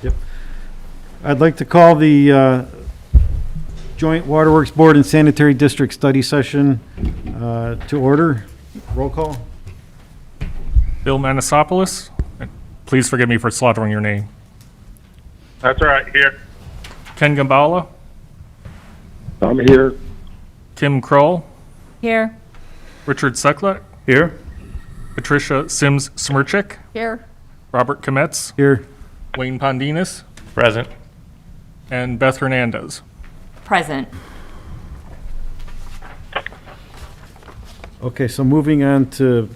Yep. I'd like to call the Joint Waterworks Board and Sanitary District Study Session to order. Roll call. Bill Manasopoulos. Please forgive me for slaughtering your name. That's all right, here. Ken Gambala. I'm here. Kim Kroll. Here. Richard Seklet. Here. Patricia Sims-Smirchik. Here. Robert Kometz. Here. Wayne Pondinas. Present. And Beth Hernandez. Present. Okay, so moving on to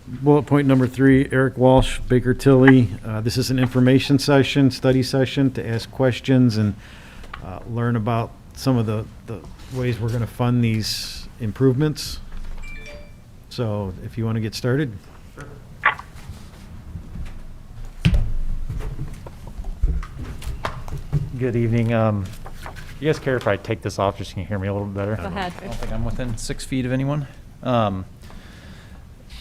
bullet point number 3, Eric Walsh, Baker Tilly. This is an information session, study session to ask questions and learn about some of the ways we're going to fund these improvements. So if you want to get started. Good evening. You guys care if I take this off just so you can hear me a little bit better? Go ahead. I don't think I'm within 6 feet of anyone.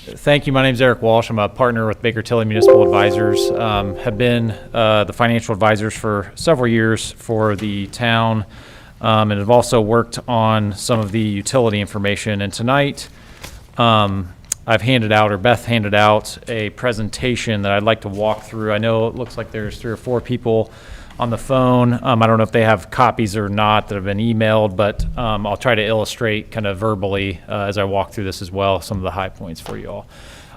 Thank you. My name is Eric Walsh. I'm a partner with Baker Tilly Municipal Advisors. Have been the financial advisors for several years for the town, and have also worked on some of the utility information. And tonight, I've handed out, or Beth handed out, a presentation that I'd like to walk through. I know it looks like there's 3 or 4 people on the phone. I don't know if they have copies or not that have been emailed, but I'll try to illustrate kind of verbally as I walk through this as well, some of the high points for you all.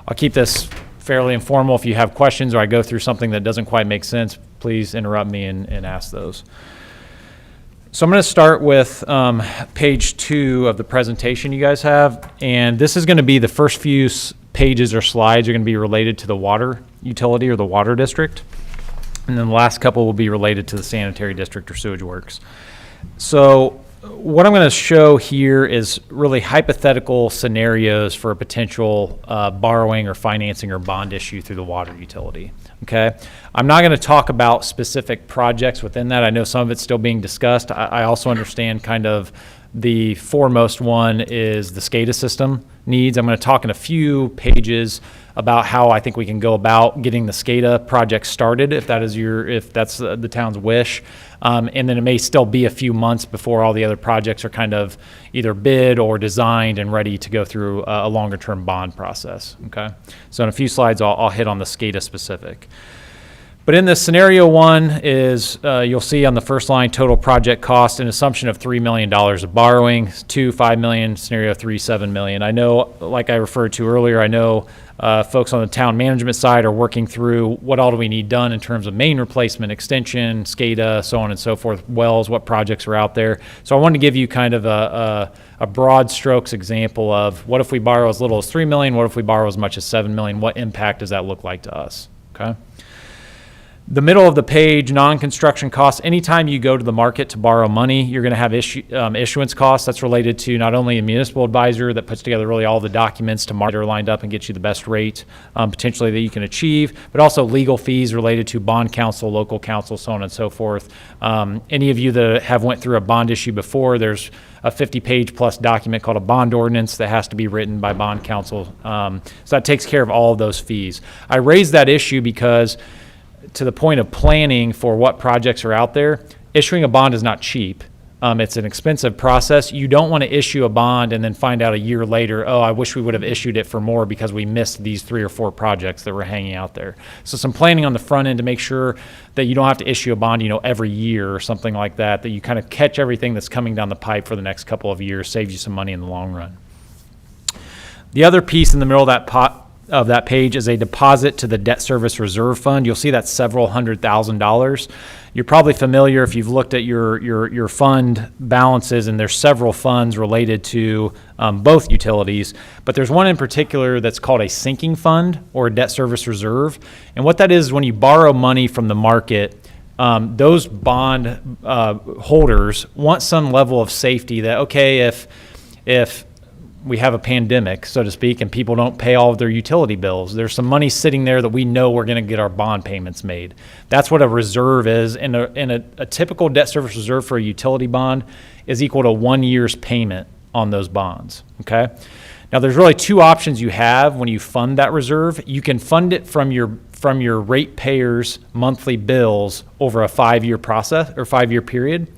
I'll keep this fairly informal. If you have questions or I go through something that doesn't quite make sense, please interrupt me and ask those. So I'm going to start with page 2 of the presentation you guys have, and this is going to be the first few pages or slides are going to be related to the water utility or the water district. And then the last couple will be related to the sanitary district or sewage works. So what I'm going to show here is really hypothetical scenarios for a potential borrowing or financing or bond issue through the water utility. Okay. I'm not going to talk about specific projects within that. I know some of it's still being discussed. I also understand kind of the foremost one is the SCADA system needs. I'm going to talk in a few pages about how I think we can go about getting the SCADA project started, if that's the town's wish. And then it may still be a few months before all the other projects are kind of either bid or designed and ready to go through a longer term bond process. Okay. So in a few slides, I'll hit on the SCADA specific. But in this scenario 1 is, you'll see on the first line, total project cost, an assumption of $3 million of borrowing, 2, $5 million, scenario 3, $7 million. I know, like I referred to earlier, I know folks on the town management side are working through what all do we need done in terms of main replacement, extension, SCADA, so on and so forth, wells, what projects are out there. So I wanted to give you kind of a broad strokes example of what if we borrow as little as $3 million, what if we borrow as much as $7 million, what impact does that look like to us, okay? The middle of the page, non-construction costs. Anytime you go to the market to borrow money, you're going to have issuance costs. That's related to not only a municipal advisor that puts together really all the documents to market are lined up and get you the best rate potentially that you can achieve, but also legal fees related to bond counsel, local counsel, so on and so forth. Any of you that have went through a bond issue before, there's a 50-page plus document called a bond ordinance that has to be written by bond counsel. So that takes care of all of those fees. I raised that issue because to the point of planning for what projects are out there, issuing a bond is not cheap. It's an expensive process. You don't want to issue a bond and then find out a year later, oh, I wish we would have issued it for more because we missed these 3 or 4 projects that were hanging out there. So some planning on the front end to make sure that you don't have to issue a bond, every year or something like that, that you kind of catch everything that's coming down the pipe for the next couple of years, saves you some money in the long run. The other piece in the middle of that page is a deposit to the debt service reserve fund. You'll see that's several $100,000. You're probably familiar if you've looked at your fund balances, and there's several funds related to both utilities, but there's one in particular that's called a sinking fund or a debt service reserve. And what that is when you borrow money from the market, those bond holders want some level of safety that, okay, if we have a pandemic, so to speak, and people don't pay all of their utility bills, there's some money sitting there that we know we're going to get our bond payments made. That's what a reserve is. And a typical debt service reserve for a utility bond is equal to 1 year's payment on those bonds, okay? Now, there's really 2 options you have when you fund that reserve. You can fund it from your from your ratepayers' monthly bills over a 5-year process or 5-year period,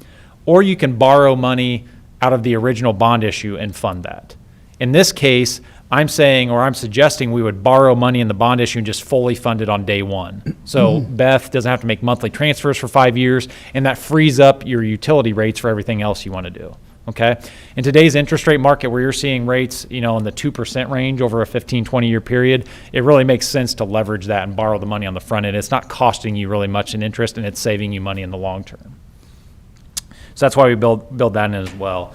or you can borrow money out of the original bond issue and fund that. In this case, I'm saying, or I'm suggesting, we would borrow money in the bond issue and just fully fund it on day one. So Beth doesn't have to make monthly transfers for 5 years, and that frees up your utility rates for everything else you want to do. Okay? In today's interest rate market, where you're seeing rates, in the 2% range over a 15, 20-year period, it really makes sense to leverage that and borrow the money on the front end. It's not costing you really much in interest, and it's saving you money in the long term. So that's why we build that in as well.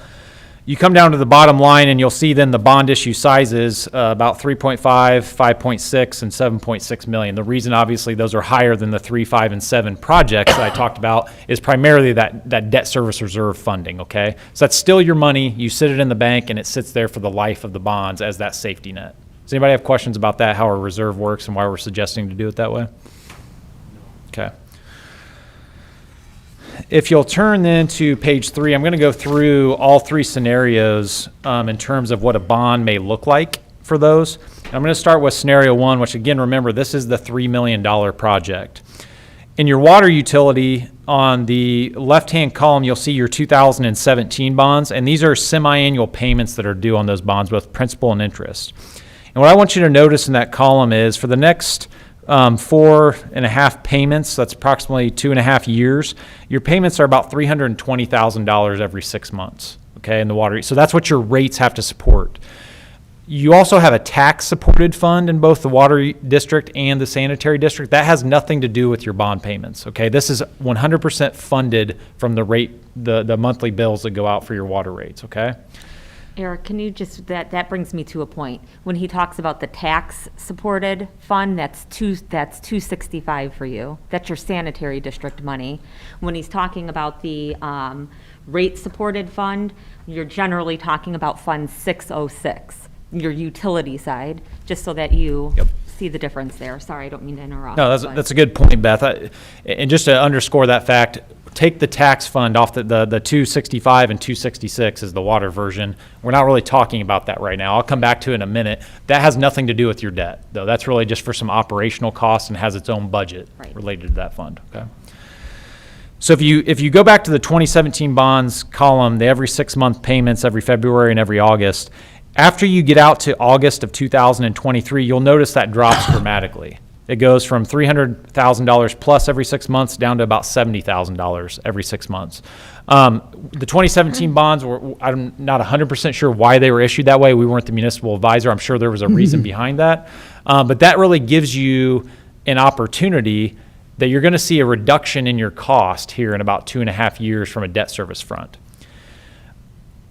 You come down to the bottom line, and you'll see then the bond issue sizes, about 3.5, 5.6, and 7.6 million. The reason, obviously, those are higher than the 3, 5, and 7 projects that I talked about is primarily that debt service reserve funding, okay? So that's still your money. You sit it in the bank, and it sits there for the life of the bonds as that safety net. Does anybody have questions about that, how our reserve works and why we're suggesting to do it that way? Okay. If you'll turn then to page 3, I'm going to go through all 3 scenarios in terms of what a bond may look like for those. I'm going to start with scenario 1, which again, remember, this is the $3 million project. In your water utility, on the left-hand column, you'll see your 2017 bonds, and these are semi-annual payments that are due on those bonds, both principal and interest. And what I want you to notice in that column is for the next 4.5 payments, that's approximately 2.5 years, your payments are about $320,000 every 6 months, okay, in the water. So that's what your rates have to support. You also have a tax-supported fund in both the water district and the sanitary district. That has nothing to do with your bond payments, okay? This is 100% funded from the rate, the monthly bills that go out for your water rates, okay? Eric, can you just, that brings me to a point. When he talks about the tax-supported fund, that's 265 for you. That's your sanitary district money. When he's talking about the rate-supported fund, you're generally talking about Fund 606, your utility side, just so that you see the difference there. Sorry, I don't mean to interrupt. No, that's a good point, Beth. And just to underscore that fact, take the tax fund off the 265 and 266 is the water version. We're not really talking about that right now. I'll come back to it in a minute. That has nothing to do with your debt, though. That's really just for some operational costs and has its own budget related to that fund, okay? So if you go back to the 2017 bonds column, the every 6-month payments every February and every August, after you get out to August of 2023, you'll notice that drops dramatically. It goes from $300,000 plus every 6 months down to about $70,000 every 6 months. The 2017 bonds, I'm not 100% sure why they were issued that way. We weren't the municipal advisor. I'm sure there was a reason behind that. But that really gives you an opportunity that you're going to see a reduction in your cost here in about 2.5 years from a debt service front.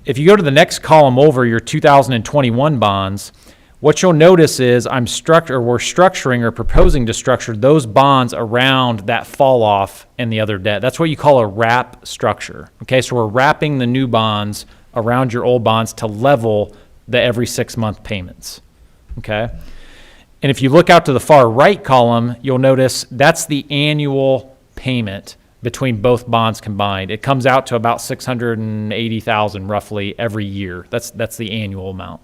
If you go to the next column over, your 2021 bonds, what you'll notice is we're structuring or proposing to structure those bonds around that fall off and the other debt. That's what you call a wrap structure. Okay, so we're wrapping the new bonds around your old bonds to level the every 6-month payments. Okay, and if you look out to the far right column, you'll notice that's the annual payment between both bonds combined. It comes out to about $680,000 roughly every year. That's the annual amount.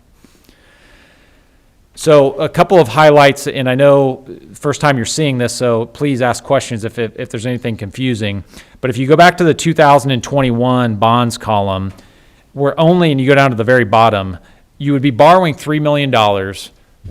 So a couple of highlights, and I know first time you're seeing this, so please ask questions if there's anything confusing. But if you go back to the 2021 bonds column, and you go down to the very bottom, you would be borrowing $3 million,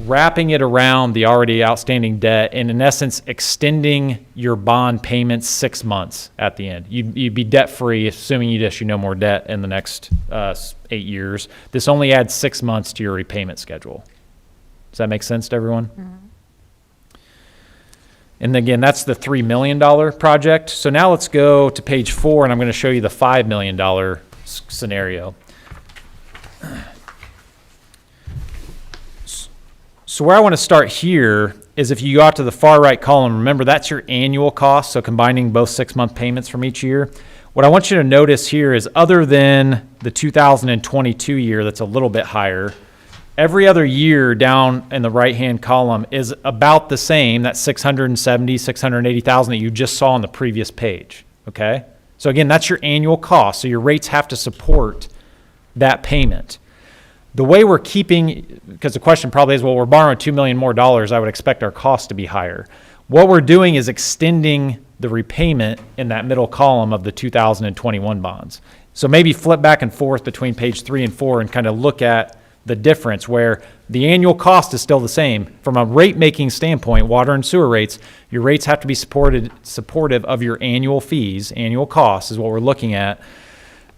wrapping it around the already outstanding debt, and in essence extending your bond payments 6 months at the end. You'd be debt-free, assuming you'd issue no more debt in the next 8 years. This only adds 6 months to your repayment schedule. Does that make sense to everyone? Mm-hmm. And again, that's the $3 million project. So now let's go to page 4, and I'm going to show you the $5 million scenario. So where I want to start here is if you go out to the far right column, remember that's your annual cost, so combining both 6-month payments from each year. What I want you to notice here is other than the 2022 year that's a little bit higher, every other year down in the right-hand column is about the same, that $670,000, $680,000 that you just saw on the previous page, okay? So again, that's your annual cost, so your rates have to support that payment. The way we're keeping, because the question probably is, well, we're borrowing $2 million more, I would expect our costs to be higher. What we're doing is extending the repayment in that middle column of the 2021 bonds. So maybe flip back and forth between page 3 and 4 and kind of look at the difference where the annual cost is still the same. From a rate-making standpoint, water and sewer rates, your rates have to be supportive of your annual fees. Annual costs is what we're looking at.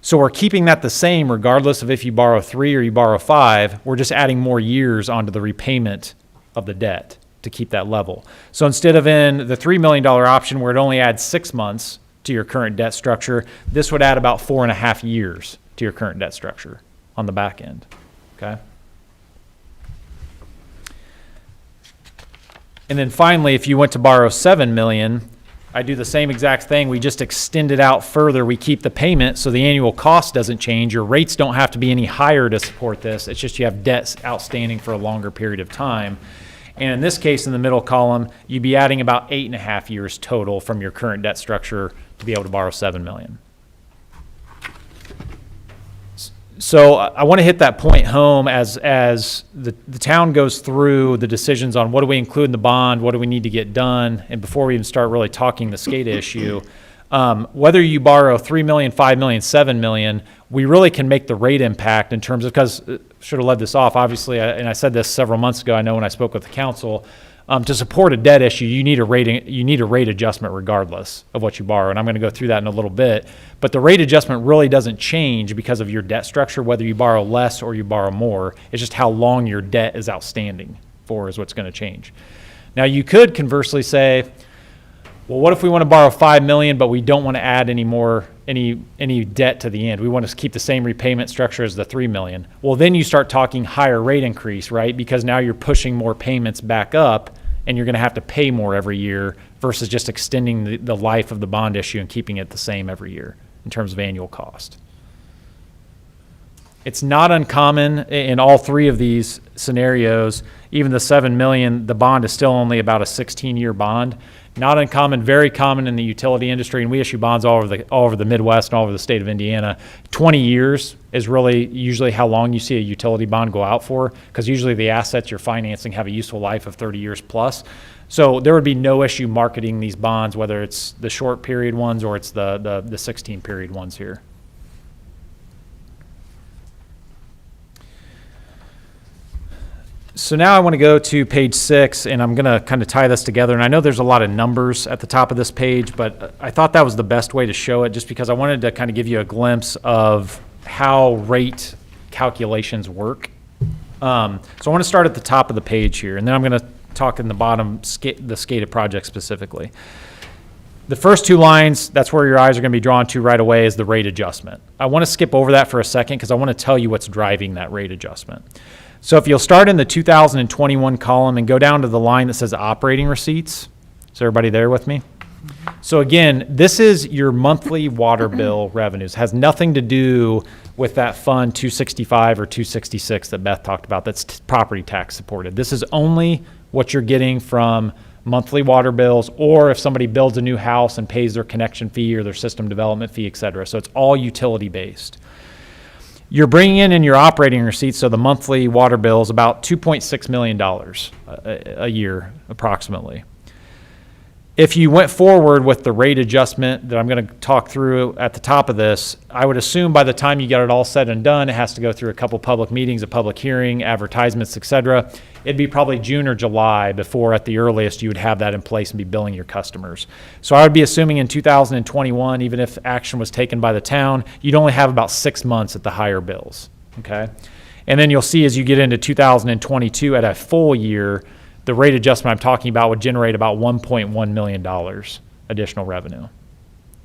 So we're keeping that the same regardless of if you borrow 3 or you borrow 5. We're just adding more years onto the repayment of the debt to keep that level. So instead of in the $3 million option where it only adds 6 months to your current debt structure, this would add about 4.5 years to your current debt structure on the back end. Okay. And then finally, if you went to borrow $7 million, I do the same exact thing. We just extend it out further. We keep the payment so the annual cost doesn't change. Your rates don't have to be any higher to support this. It's just you have debts outstanding for a longer period of time. And in this case, in the middle column, you'd be adding about 8.5 years total from your current debt structure to be able to borrow $7 million. So I want to hit that point home as the town goes through the decisions on what do we include in the bond, what do we need to get done, and before we even start really talking the SCADA issue, whether you borrow $3 million, $5 million, $7 million, we really can make the rate impact in terms of, because should have led this off, obviously, and I said this several months ago, I know when I spoke with the council, to support a debt issue, you need a rate adjustment regardless of what you borrow, and I'm going to go through that in a little bit. But the rate adjustment really doesn't change because of your debt structure, whether you borrow less or you borrow more. It's just how long your debt is outstanding for is what's going to change. Now, you could conversely say, well, what if we want to borrow $5 million, but we don't want to add any debt to the end? We want to keep the same repayment structure as the $3 million. Well, then you start talking higher rate increase, right? Because now you're pushing more payments back up, and you're going to have to pay more every year versus just extending the life of the bond issue and keeping it the same every year in terms of annual cost. It's not uncommon in all three of these scenarios. Even the $7 million, the bond is still only about a 16-year bond. Not uncommon, very common in the utility industry, and we issue bonds all over the Midwest and all over the state of Indiana. 20 years is really usually how long you see a utility bond go out for, because usually the assets you're financing have a useful life of 30 years plus. So there would be no issue marketing these bonds, whether it's the short period ones or it's the 16 period ones here. So now I want to go to page 6, and I'm going to kind of tie this together. And I know there's a lot of numbers at the top of this page, but I thought that was the best way to show it just because I wanted to kind of give you a glimpse of how rate calculations work. So I want to start at the top of the page here, and then I'm going to talk in the bottom, the SCADA project specifically. The first two lines, that's where your eyes are going to be drawn to right away, is the rate adjustment. I want to skip over that for a second because I want to tell you what's driving that rate adjustment. So if you'll start in the 2021 column and go down to the line that says operating receipts. Is everybody there with me? So again, this is your monthly water bill revenues. It has nothing to do with that fund 265 or 266 that Beth talked about. That's property tax supported. This is only what you're getting from monthly water bills, or if somebody builds a new house and pays their connection fee or their system development fee, et cetera. So it's all utility based. You're bringing in your operating receipts, so the monthly water bill is about $2.6 million a year, approximately. If you went forward with the rate adjustment that I'm going to talk through at the top of this, I would assume by the time you get it all said and done, it has to go through a couple public meetings, a public hearing, advertisements, et cetera. It'd be probably June or July before, at the earliest, you would have that in place and be billing your customers. So I would be assuming in 2021, even if action was taken by the town, you'd only have about 6 months at the higher bills, okay? And then you'll see as you get into 2022 at a full year, the rate adjustment I'm talking about would generate about $1.1 million additional revenue.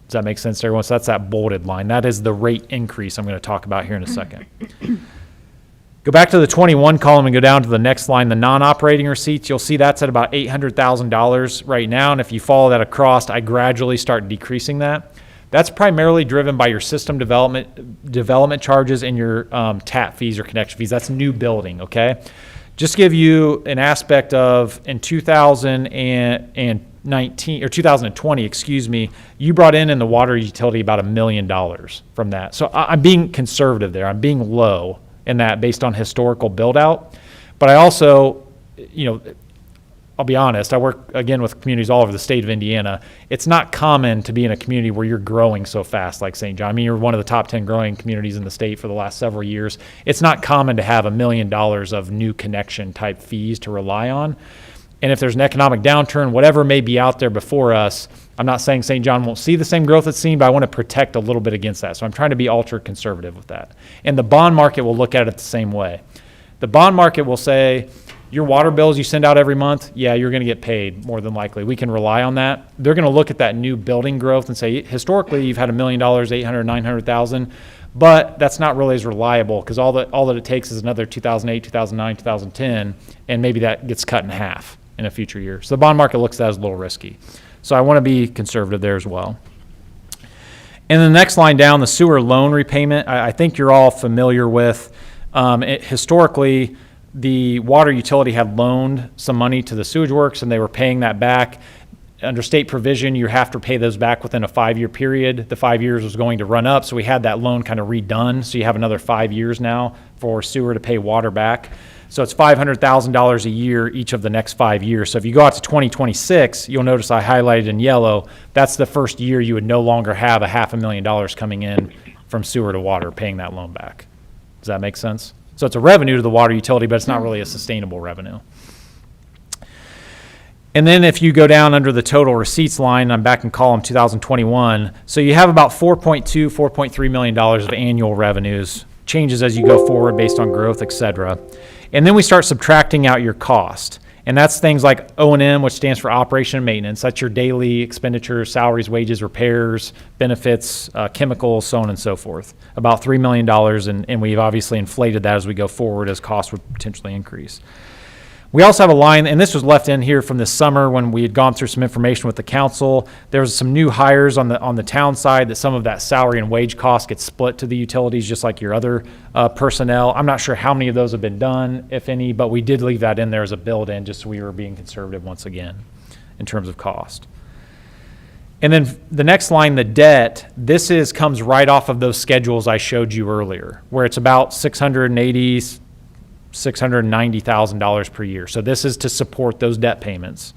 Does that make sense to everyone? So that's that bolded line. That is the rate increase I'm going to talk about here in a second. Go back to the 21 column and go down to the next line, the non-operating receipts. You'll see that's at about $800,000 right now. And if you follow that across, I gradually start decreasing that. That's primarily driven by your system development charges and your tap fees or connection fees. That's new building, okay? Just give you an aspect of in 2019 or 2020, excuse me, you brought in the water utility about $1 million from that. So I'm being conservative there. I'm being low in that based on historical build out. But I also, I'll be honest, I work, again, with communities all over the state of Indiana. It's not common to be in a community where you're growing so fast like St. John. I mean, you're one of the top 10 growing communities in the state for the last several years. It's not common to have $1 million of new connection type fees to rely on. And if there's an economic downturn, whatever may be out there before us, I'm not saying St. John won't see the same growth it's seen, but I want to protect a little bit against that. So I'm trying to be ultra conservative with that. And the bond market will look at it the same way. The bond market will say, your water bills you send out every month, yeah, you're going to get paid more than likely. We can rely on that. They're going to look at that new building growth and say, historically, you've had $1 million, 800, 900,000, but that's not really as reliable because all that it takes is another 2008, 2009, 2010, and maybe that gets cut in half in a future year. So the bond market looks at that as a little risky. So I want to be conservative there as well. And the next line down, the sewer loan repayment, I think you're all familiar with. Historically, the water utility had loaned some money to the sewage works and they were paying that back. Under state provision, you have to pay those back within a 5-year period. The 5 years was going to run up, so we had that loan kind of redone. So you have another 5 years now for sewer to pay water back. So it's $500,000 a year each of the next 5 years. So if you go out to 2026, you'll notice I highlighted in yellow, that's the first year you would no longer have $500,000 coming in from sewer to water paying that loan back. Does that make sense? So it's a revenue to the water utility, but it's not really a sustainable revenue. And then if you go down under the total receipts line, I'm back in column 2021. So you have about $4.2, $4.3 million of annual revenues, changes as you go forward based on growth, et cetera. And then we start subtracting out your cost. And that's things like O&M, which stands for operation and maintenance. That's your daily expenditures, salaries, wages, repairs, benefits, chemicals, so on and so forth. About $3 million, and we've obviously inflated that as we go forward as costs would potentially increase. We also have a line, and this was left in here from this summer when we had gone through some information with the council. There was some new hires on the town side that some of that salary and wage cost gets split to the utilities just like your other personnel. I'm not sure how many of those have been done, if any, but we did leave that in there as a build-in just so we were being conservative once again in terms of cost. And then the next line, the debt, comes right off of those schedules I showed you earlier, where it's about $690,000 per year. So this is to support those debt payments.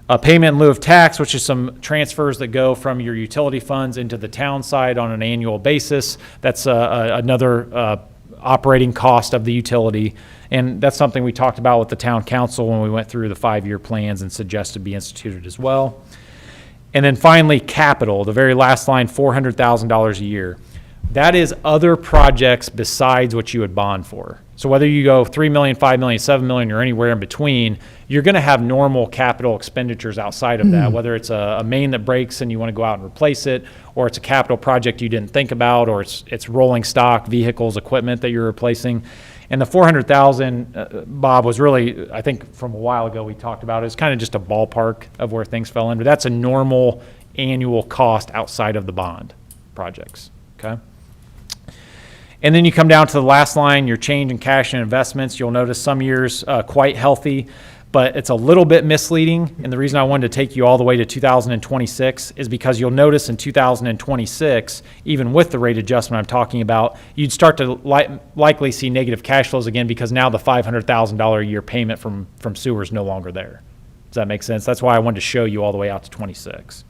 A payment in lieu of tax, which is some transfers that go from your utility funds into the town side on an annual basis. That's another operating cost of the utility. And that's something we talked about with the town council when we went through the 5-year plans and suggested be instituted as well. And then finally, capital, the very last line, $400,000 a year. That is other projects besides what you would bond for. So whether you go $3 million, $5 million, $7 million, or anywhere in between, you're going to have normal capital expenditures outside of that, whether it's a main that breaks and you want to go out and replace it, or it's a capital project you didn't think about, or it's rolling stock, vehicles, equipment that you're replacing. And the $400,000, Bob, was really, I think from a while ago we talked about, it's kind of just a ballpark of where things fell in. But that's a normal annual cost outside of the bond projects, okay? And then you come down to the last line, your change in cash and investments. You'll notice some years quite healthy, but it's a little bit misleading. And the reason I wanted to take you all the way to 2026 is because you'll notice in 2026, even with the rate adjustment I'm talking about, you'd start to likely see negative cash flows again because now the $500,000 a year payment from sewer is no longer there. Does that make sense? That's why I wanted to show you all the way out to 26.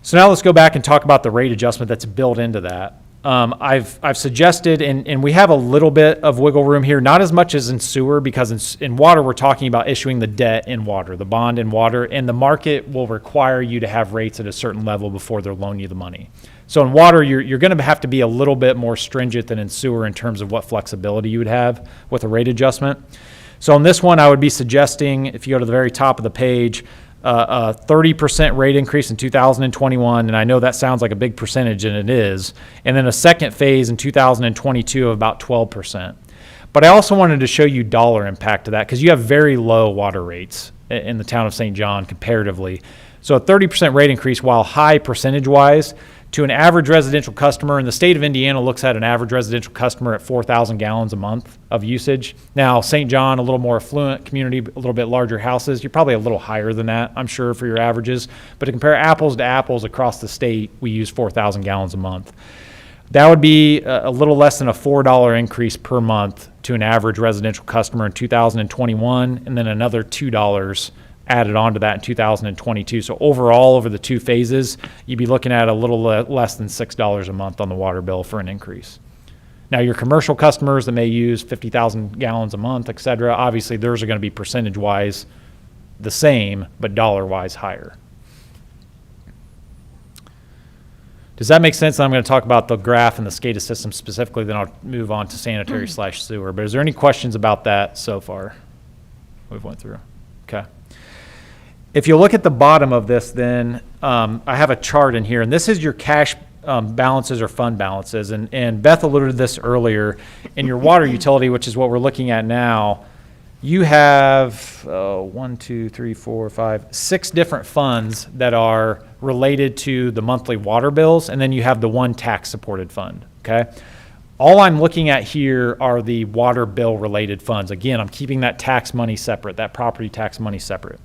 So now let's go back and talk about the rate adjustment that's built into that. I've suggested, and we have a little bit of wiggle room here, not as much as in sewer, because in water we're talking about issuing the debt in water, the bond in water, and the market will require you to have rates at a certain level before they'll loan you the money. So in water, you're going to have to be a little bit more stringent than in sewer in terms of what flexibility you would have with a rate adjustment. So on this one, I would be suggesting, if you go to the very top of the page, a 30% rate increase in 2021, and I know that sounds like a big percentage, and it is, and then a second phase in 2022 of about 12%. But I also wanted to show you dollar impact to that because you have very low water rates in the town of St. John comparatively. So a 30% rate increase, while high percentage-wise, to an average residential customer, and the state of Indiana looks at an average residential customer at 4,000 gallons a month of usage. Now, St. John, a little more affluent community, a little bit larger houses, you're probably a little higher than that, I'm sure, for your averages. But to compare apples to apples across the state, we use 4,000 gallons a month. That would be a little less than a $4 increase per month to an average residential customer in 2021, and then another $2 added on to that in 2022. So overall, over the two phases, you'd be looking at a little less than $6 a month on the water bill for an increase. Now, your commercial customers that may use 50,000 gallons a month, et cetera, obviously theirs are going to be percentage-wise the same, but dollar-wise higher. Does that make sense? I'm going to talk about the graph and the SCADA system specifically, then I'll move on to sanitary / sewer. But is there any questions about that so far we've went through? Okay. If you look at the bottom of this, then I have a chart in here, and this is your cash balances or fund balances. And Beth alluded to this earlier. In your water utility, which is what we're looking at now, you have 6 different funds that are related to the monthly water bills, and then you have the one tax-supported fund, okay? All I'm looking at here are the water bill-related funds. Again, I'm keeping that tax money separate, that property tax money separate.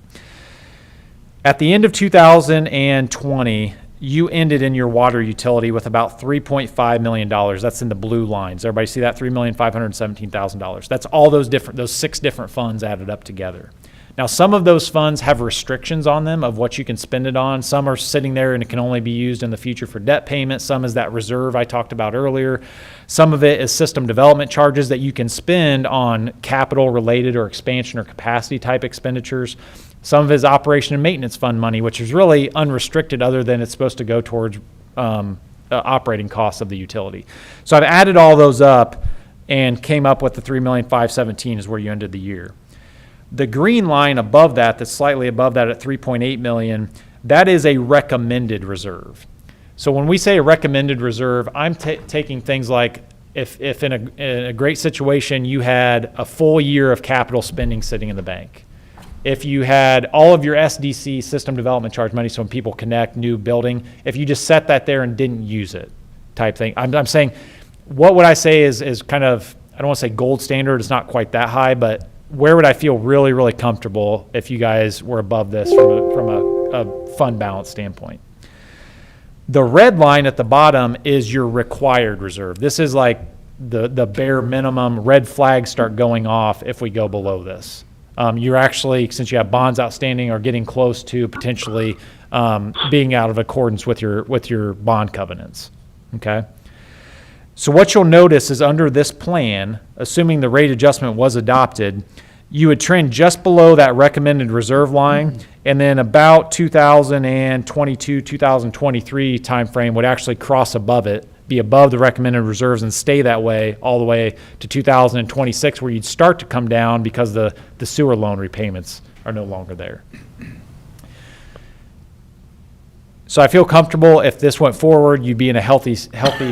At the end of 2020, you ended in your water utility with about $3.5 million. That's in the blue lines. Everybody see that? $3,517,000. That's all those 6 different funds added up together. Now, some of those funds have restrictions on them of what you can spend it on. Some are sitting there and it can only be used in the future for debt payment. Some is that reserve I talked about earlier. Some of it is system development charges that you can spend on capital related or expansion or capacity type expenditures. Some of it is operation and maintenance fund money, which is really unrestricted other than it's supposed to go towards operating costs of the utility. So I've added all those up and came up with the $3,517,000 is where you ended the year. The green line above that, that's slightly above that at $3.8 million, that is a recommended reserve. So when we say a recommended reserve, I'm taking things like if in a great situation you had a full year of capital spending sitting in the bank. If you had all of your SDC, system development charge money, so when people connect, new building, if you just set that there and didn't use it type thing. I'm saying, what would I say is kind of, I don't want to say gold standard, it's not quite that high, but where would I feel really, really comfortable if you guys were above this from a fund balance standpoint? The red line at the bottom is your required reserve. This is like the bare minimum. Red flags start going off if we go below this. You're actually, since you have bonds outstanding, are getting close to potentially being out of accordance with your bond covenants. Okay. So what you'll notice is under this plan, assuming the rate adjustment was adopted, you would trend just below that recommended reserve line, and then about 2022, 2023 timeframe would actually cross above it, be above the recommended reserves and stay that way all the way to 2026, where you'd start to come down because the sewer loan repayments are no longer there. So I feel comfortable if this went forward, you'd be in a healthy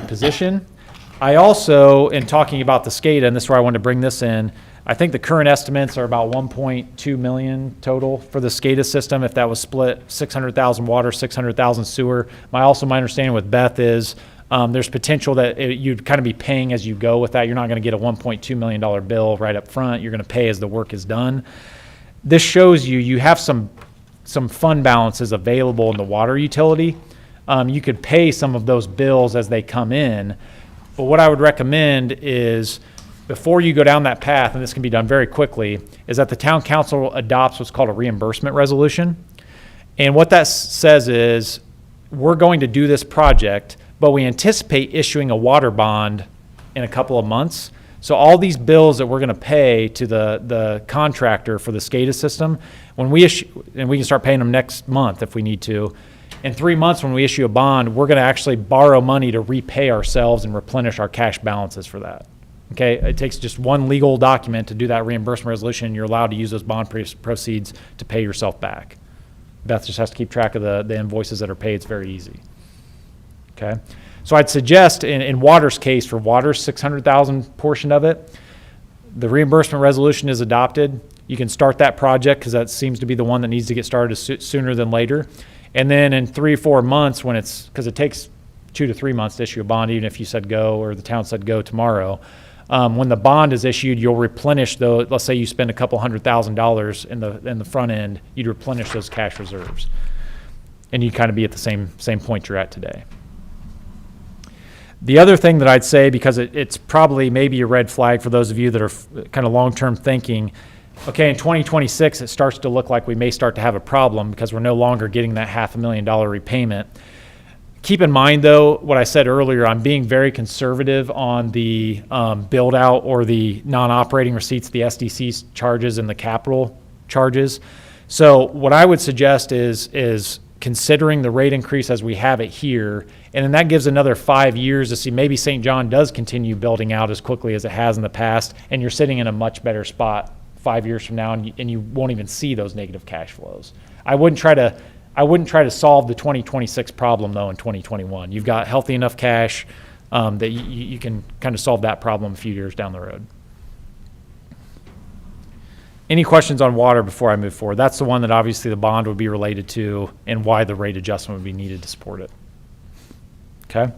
position. I also, in talking about the SCADA, and this is where I wanted to bring this in, I think the current estimates are about 1.2 million total for the SCADA system. If that was split 600,000 water, 600,000 sewer. My understanding with Beth is there's potential that you'd kind of be paying as you go with that. You're not going to get a $1.2 million bill right up front. You're going to pay as the work is done. This shows you have some fund balances available in the water utility. You could pay some of those bills as they come in. But what I would recommend is before you go down that path, and this can be done very quickly, is that the town council adopts what's called a reimbursement resolution. And what that says is we're going to do this project, but we anticipate issuing a water bond in a couple of months. So all these bills that we're going to pay to the contractor for the SCADA system, when we issue, and we can start paying them next month if we need to, in 3 months when we issue a bond, we're going to actually borrow money to repay ourselves and replenish our cash balances for that. Okay, it takes just one legal document to do that reimbursement resolution, and you're allowed to use those bond proceeds to pay yourself back. Beth just has to keep track of the invoices that are paid. It's very easy. Okay, so I'd suggest in Water's case, for Water's 600,000 portion of it, the reimbursement resolution is adopted. You can start that project because that seems to be the one that needs to get started sooner than later. And then in 3 or 4 months, because it takes 2 to 3 months to issue a bond, even if you said go or the town said go tomorrow, when the bond is issued, you'll replenish those. Let's say you spend a couple $100,000 in the front end, you'd replenish those cash reserves, and you kind of be at the same point you're at today. The other thing that I'd say, because it's probably maybe a red flag for those of you that are kind of long-term thinking, okay, in 2026, it starts to look like we may start to have a problem because we're no longer getting that $500,000 repayment. Keep in mind, though, what I said earlier, I'm being very conservative on the build out or the non-operating receipts, the SDC charges and the capital charges. So what I would suggest is considering the rate increase as we have it here, and then that gives another 5 years to see maybe St. John does continue building out as quickly as it has in the past, and you're sitting in a much better spot 5 years from now, and you won't even see those negative cash flows. I wouldn't try to solve the 2026 problem, though, in 2021. You've got healthy enough cash that you can kind of solve that problem a few years down the road. Any questions on water before I move forward? That's the one that obviously the bond would be related to and why the rate adjustment would be needed to support it. Okay.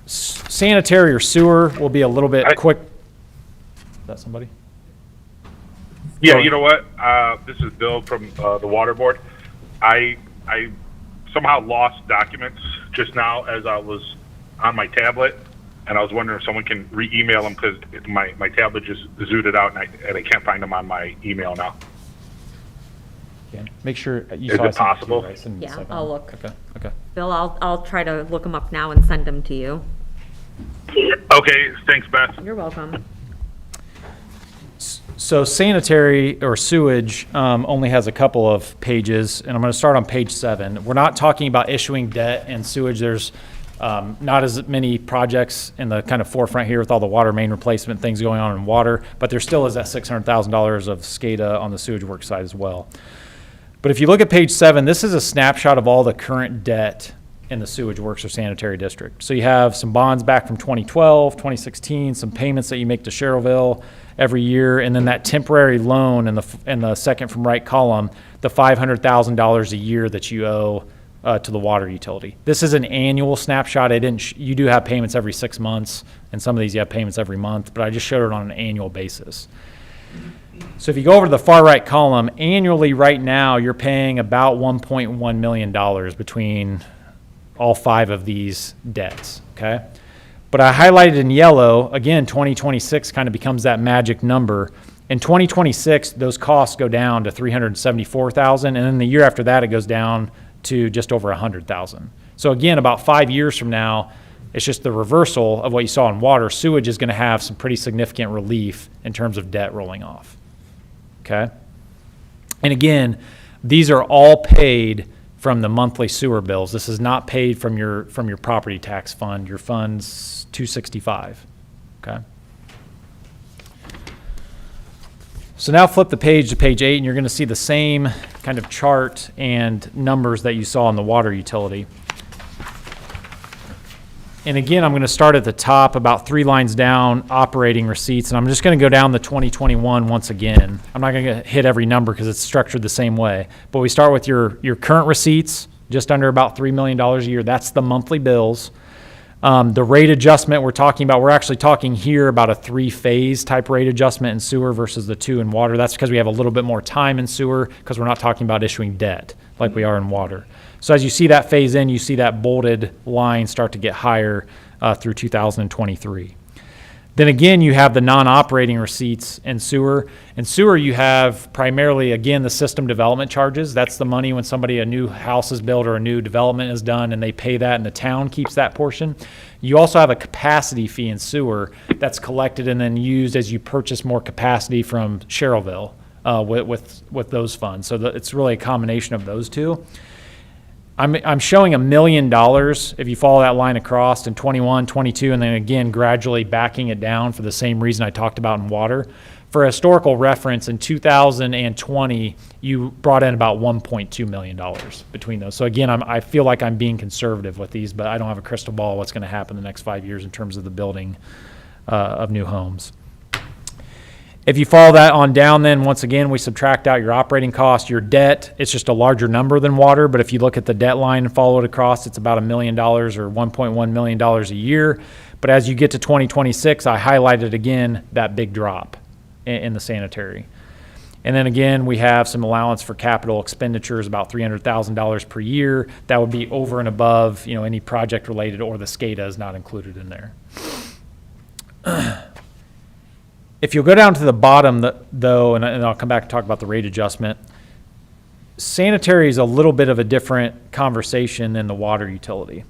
Sanitary or sewer will be a little bit quick. Is that somebody? Yeah, you know what? This is Bill from the Water Board. I somehow lost documents just now as I was on my tablet, and I was wondering if someone can re-email them because my tablet just zooted out and I can't find them on my email now. Yeah. Make sure you Is saw it possible? Yeah, I'll look. Okay. Bill, I'll try to look them up now and send them to you. Okay, thanks, Beth. You're welcome. So sanitary or sewage only has a couple of pages, and I'm going to start on page 7. We're not talking about issuing debt and sewage. There's not as many projects in the kind of forefront here with all the water main replacement things going on in water, but there still is that $600,000 of SCADA on the sewage work side as well. But if you look at page 7, this is a snapshot of all the current debt in the sewage works or sanitary district. So you have some bonds back from 2012, 2016, some payments that you make to Sherrillville every year, and then that temporary loan in the second from right column, the $500,000 a year that you owe to the water utility. This is an annual snapshot. You do have payments every 6 months, and some of these you have payments every month, but I just showed it on an annual basis. So if you go over to the far right column, annually right now you're paying about $1.1 million between all 5 of these debts, okay? But I highlighted in yellow, again, 2026 kind of becomes that magic number. In 2026, those costs go down to $374,000, and then the year after that, it goes down to just over $100,000. So again, about 5 years from now, it's just the reversal of what you saw in water. Sewage is going to have some pretty significant relief in terms of debt rolling off, okay? And again, these are all paid from the monthly sewer bills. This is not paid from your property tax fund. Your fund's $265, okay? So now flip the page to page 8, and you're going to see the same kind of chart and numbers that you saw in the water utility. And again, I'm going to start at the top, about 3 lines down, operating receipts, and I'm just going to go down the 2021 once again. I'm not going to hit every number because it's structured the same way. But we start with your current receipts, just under about $3 million a year. That's the monthly bills. The rate adjustment we're talking about, we're actually talking here about a 3-phase type rate adjustment in sewer versus the 2 in water. That's because we have a little bit more time in sewer because we're not talking about issuing debt like we are in water. So as you see that phase in, you see that bolded line start to get higher through 2023. Then again, you have the non-operating receipts in sewer. In sewer, you have primarily, again, the system development charges. That's the money when a new house is built or a new development is done, and they pay that, and the town keeps that portion. You also have a capacity fee in sewer that's collected and then used as you purchase more capacity from Sherrillville with those funds. So it's really a combination of those two. I'm showing $1 million if you follow that line across in 21, 22, and then again gradually backing it down for the same reason I talked about in water. For a historical reference, in 2020, you brought in about $1.2 million between those. So again, I feel like I'm being conservative with these, but I don't have a crystal ball what's going to happen the next 5 years in terms of the building of new homes. If you follow that on down, then once again, we subtract out your operating cost, your debt. It's just a larger number than water, but if you look at the debt line and follow it across, it's about $1 million or $1.1 million a year. But as you get to 2026, I highlighted again that big drop in the sanitary. And then again, we have some allowance for capital expenditures, about $300,000 per year. That would be over and above, any project related, or the SCADA is not included in there. If you'll go down to the bottom, though, and I'll come back and talk about the rate adjustment, sanitary is a little bit of a different conversation than the water utility.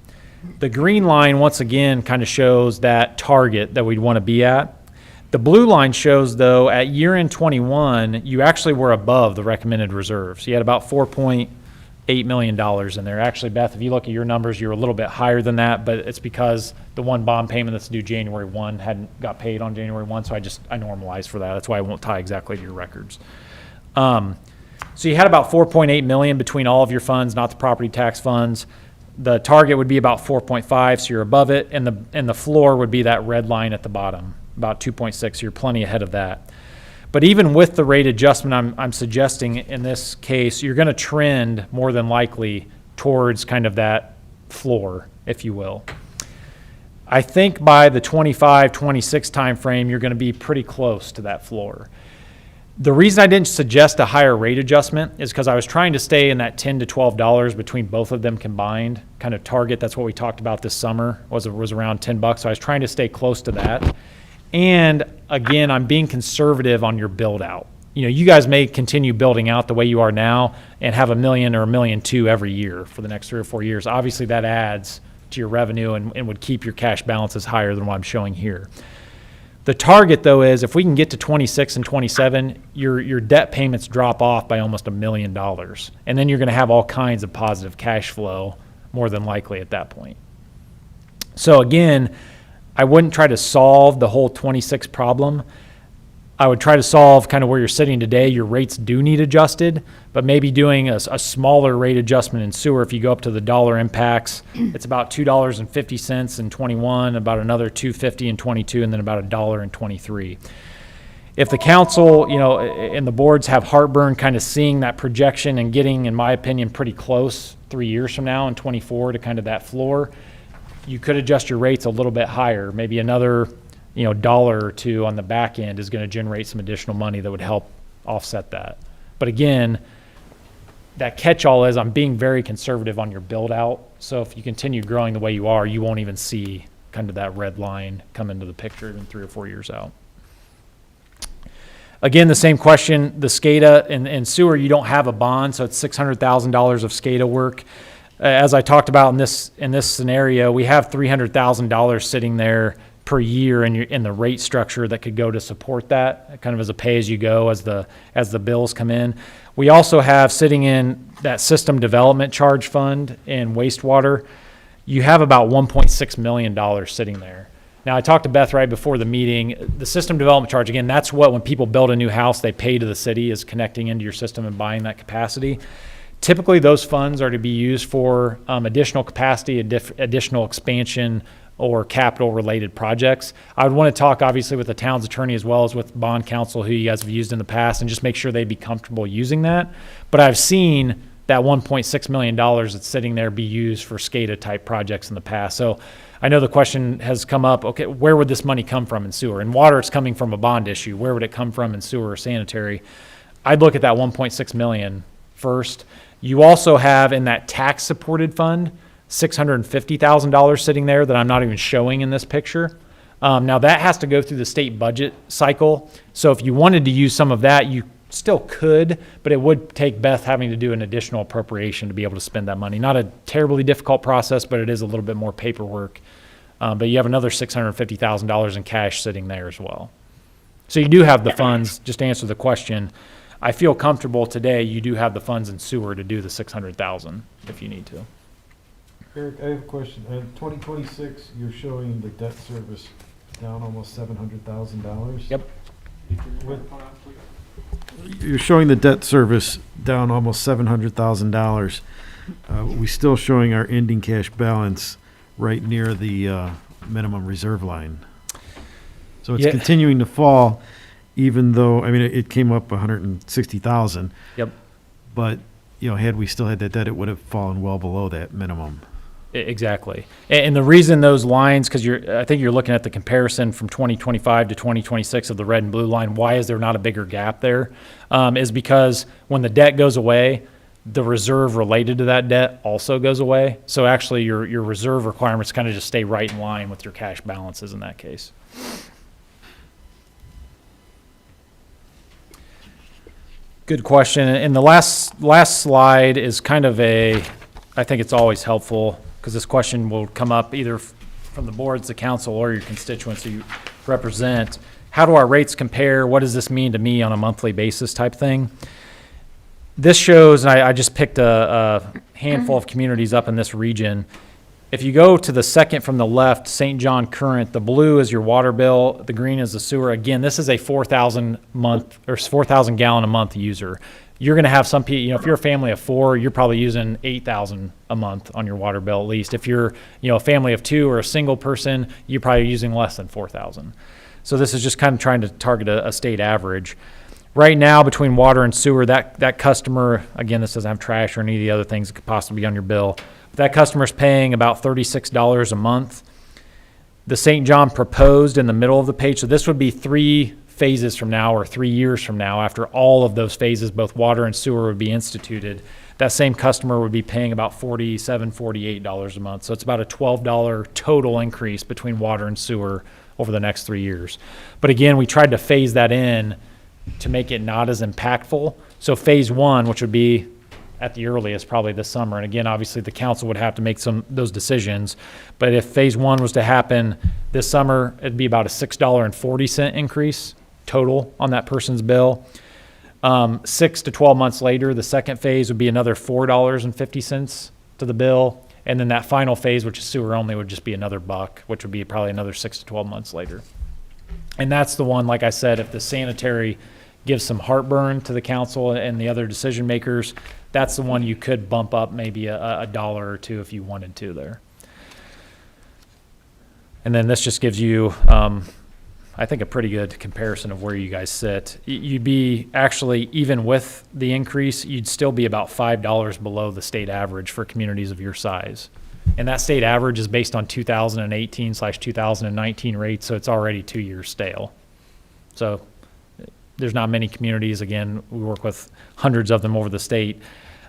The green line, once again, kind of shows that target that we'd want to be at. The blue line shows, though, at year-end 21, you actually were above the recommended reserves. You had about $4.8 million in there. Actually, Beth, if you look at your numbers, you're a little bit higher than that, but it's because the one bond payment that's due January 1 hadn't got paid on January 1, so I normalized for that. That's why I won't tie exactly to your records. So you had about $4.8 million between all of your funds, not the property tax funds. The target would be about 4.5, so you're above it, and the floor would be that red line at the bottom, about 2.6, so you're plenty ahead of that. But even with the rate adjustment, I'm suggesting in this case, you're going to trend more than likely towards kind of that floor, if you will. I think by the 25, 26 timeframe, you're going to be pretty close to that floor. The reason I didn't suggest a higher rate adjustment is because I was trying to stay in that $10 to $12 between both of them combined kind of target. That's what we talked about this summer, was around $10. So I was trying to stay close to that. And again, I'm being conservative on your build out. You guys may continue building out the way you are now and have $1 million or $1.2 million every year for the next 3 or 4 years. Obviously that adds to your revenue and would keep your cash balances higher than what I'm showing here. The target, though, is if we can get to 26 and 27, your debt payments drop off by almost $1 million. And then you're going to have all kinds of positive cash flow, more than likely at that point. So again, I wouldn't try to solve the whole 26 problem. I would try to solve kind of where you're sitting today. Your rates do need adjusted, but maybe doing a smaller rate adjustment in sewer. If you go up to the dollar impacts, it's about $2.50 in 21, about another $2.50 in 22, and then about $1 in 23. If the council, and the boards have heartburn kind of seeing that projection and getting, in my opinion, pretty close 3 years from now in 24 to kind of that floor, you could adjust your rates a little bit higher, maybe another $1 or $2 on the back end is going to generate some additional money that would help offset that. But again, that catch-all is I'm being very conservative on your build out. So if you continue growing the way you are, you won't even see kind of that red line come into the picture even 3 or 4 years out. Again, the same question, the SCADA and sewer, you don't have a bond, so it's $600,000 of SCADA work. As I talked about in this scenario, we have $300,000 sitting there per year in the rate structure that could go to support that, kind of as a pay-as-you-go as the bills come in. We also have sitting in that system development charge fund in wastewater, you have about $1.6 million sitting there. Now, I talked to Beth right before the meeting. The system development charge, again, that's what when people build a new house, they pay to the city, is connecting into your system and buying that capacity. Typically, those funds are to be used for additional capacity, additional expansion, or capital-related projects. I would want to talk, obviously, with the town's attorney as well as with bond counsel, who you guys have used in the past, and just make sure they'd be comfortable using that. But I've seen that $1.6 million that's sitting there be used for SCADA-type projects in the past. So I know the question has come up, okay, where would this money come from in sewer? In water, it's coming from a bond issue. Where would it come from in sewer or sanitary? I'd look at that $1.6 million first. You also have in that tax-supported fund $650,000 sitting there that I'm not even showing in this picture. Now that has to go through the state budget cycle. So if you wanted to use some of that, you still could, but it would take Beth having to do an additional appropriation to be able to spend that money. Not a terribly difficult process, but it is a little bit more paperwork. But you have another $650,000 in cash sitting there as well. So you do have the funds, just to answer the question. I feel comfortable today you do have the funds in sewer to do the $600,000 if you need to. Eric, I have a question. 2026, you're showing the debt service down almost $700,000. Yep. You're showing the debt service down almost $700,000. We're still showing our ending cash balance right near the minimum reserve line. So it's continuing to fall, even though, I mean, it came up 160,000. Yep. But, had we still had that debt, it would have fallen well below that minimum. Exactly. And the reason those lines, because I think you're looking at the comparison from 2025 to 2026 of the red and blue line, why is there not a bigger gap there? Is because when the debt goes away, the reserve related to that debt also goes away. So actually your reserve requirements kind of just stay right in line with your cash balances in that case. Good question. And the last slide is kind of I think it's always helpful because this question will come up either from the boards, the council, or your constituents who you represent. How do our rates compare? What does this mean to me on a monthly basis type thing? This shows, and I just picked a handful of communities up in this region. If you go to the second from the left, St. John Current, the blue is your water bill, the green is the sewer. Again, this is a 4,000 gallon a month user. You're going to have some people, if you're a family of 4, you're probably using 8,000 a month on your water bill at least. If you're, a family of 2 or a single person, you're probably using less than 4,000. So this is just kind of trying to target a state average. Right now, between water and sewer, that customer, again, this doesn't have trash or any of the other things that could possibly be on your bill. But that customer's paying about $36 a month. The St. John proposed in the middle of the page, so this would be 3 phases from now or 3 years from now, after all of those phases, both water and sewer would be instituted. That same customer would be paying about $47, $48 a month. So it's about a $12 total increase between water and sewer over the next 3 years. But again, we tried to phase that in to make it not as impactful. So phase 1, which would be at the earliest probably this summer, and again, obviously the council would have to make those decisions, but if phase 1 was to happen this summer, it'd be about a $6.40 increase total on that person's bill. 6 to 12 months later, the second phase would be another $4.50 to the bill, and then that final phase, which is sewer only, would just be another $1, which would be probably another 6 to 12 months later. And that's the one, like I said, if the sanitary gives some heartburn to the council and the other decision makers, that's the one you could bump up maybe a dollar or two if you wanted to there. And then this just gives you, I think, a pretty good comparison of where you guys sit. You'd be actually, even with the increase, you'd still be about $5 below the state average for communities of your size. And that state average is based on 2018/2019 rates, so it's already 2 years stale. So there's not many communities. Again, we work with hundreds of them over the state.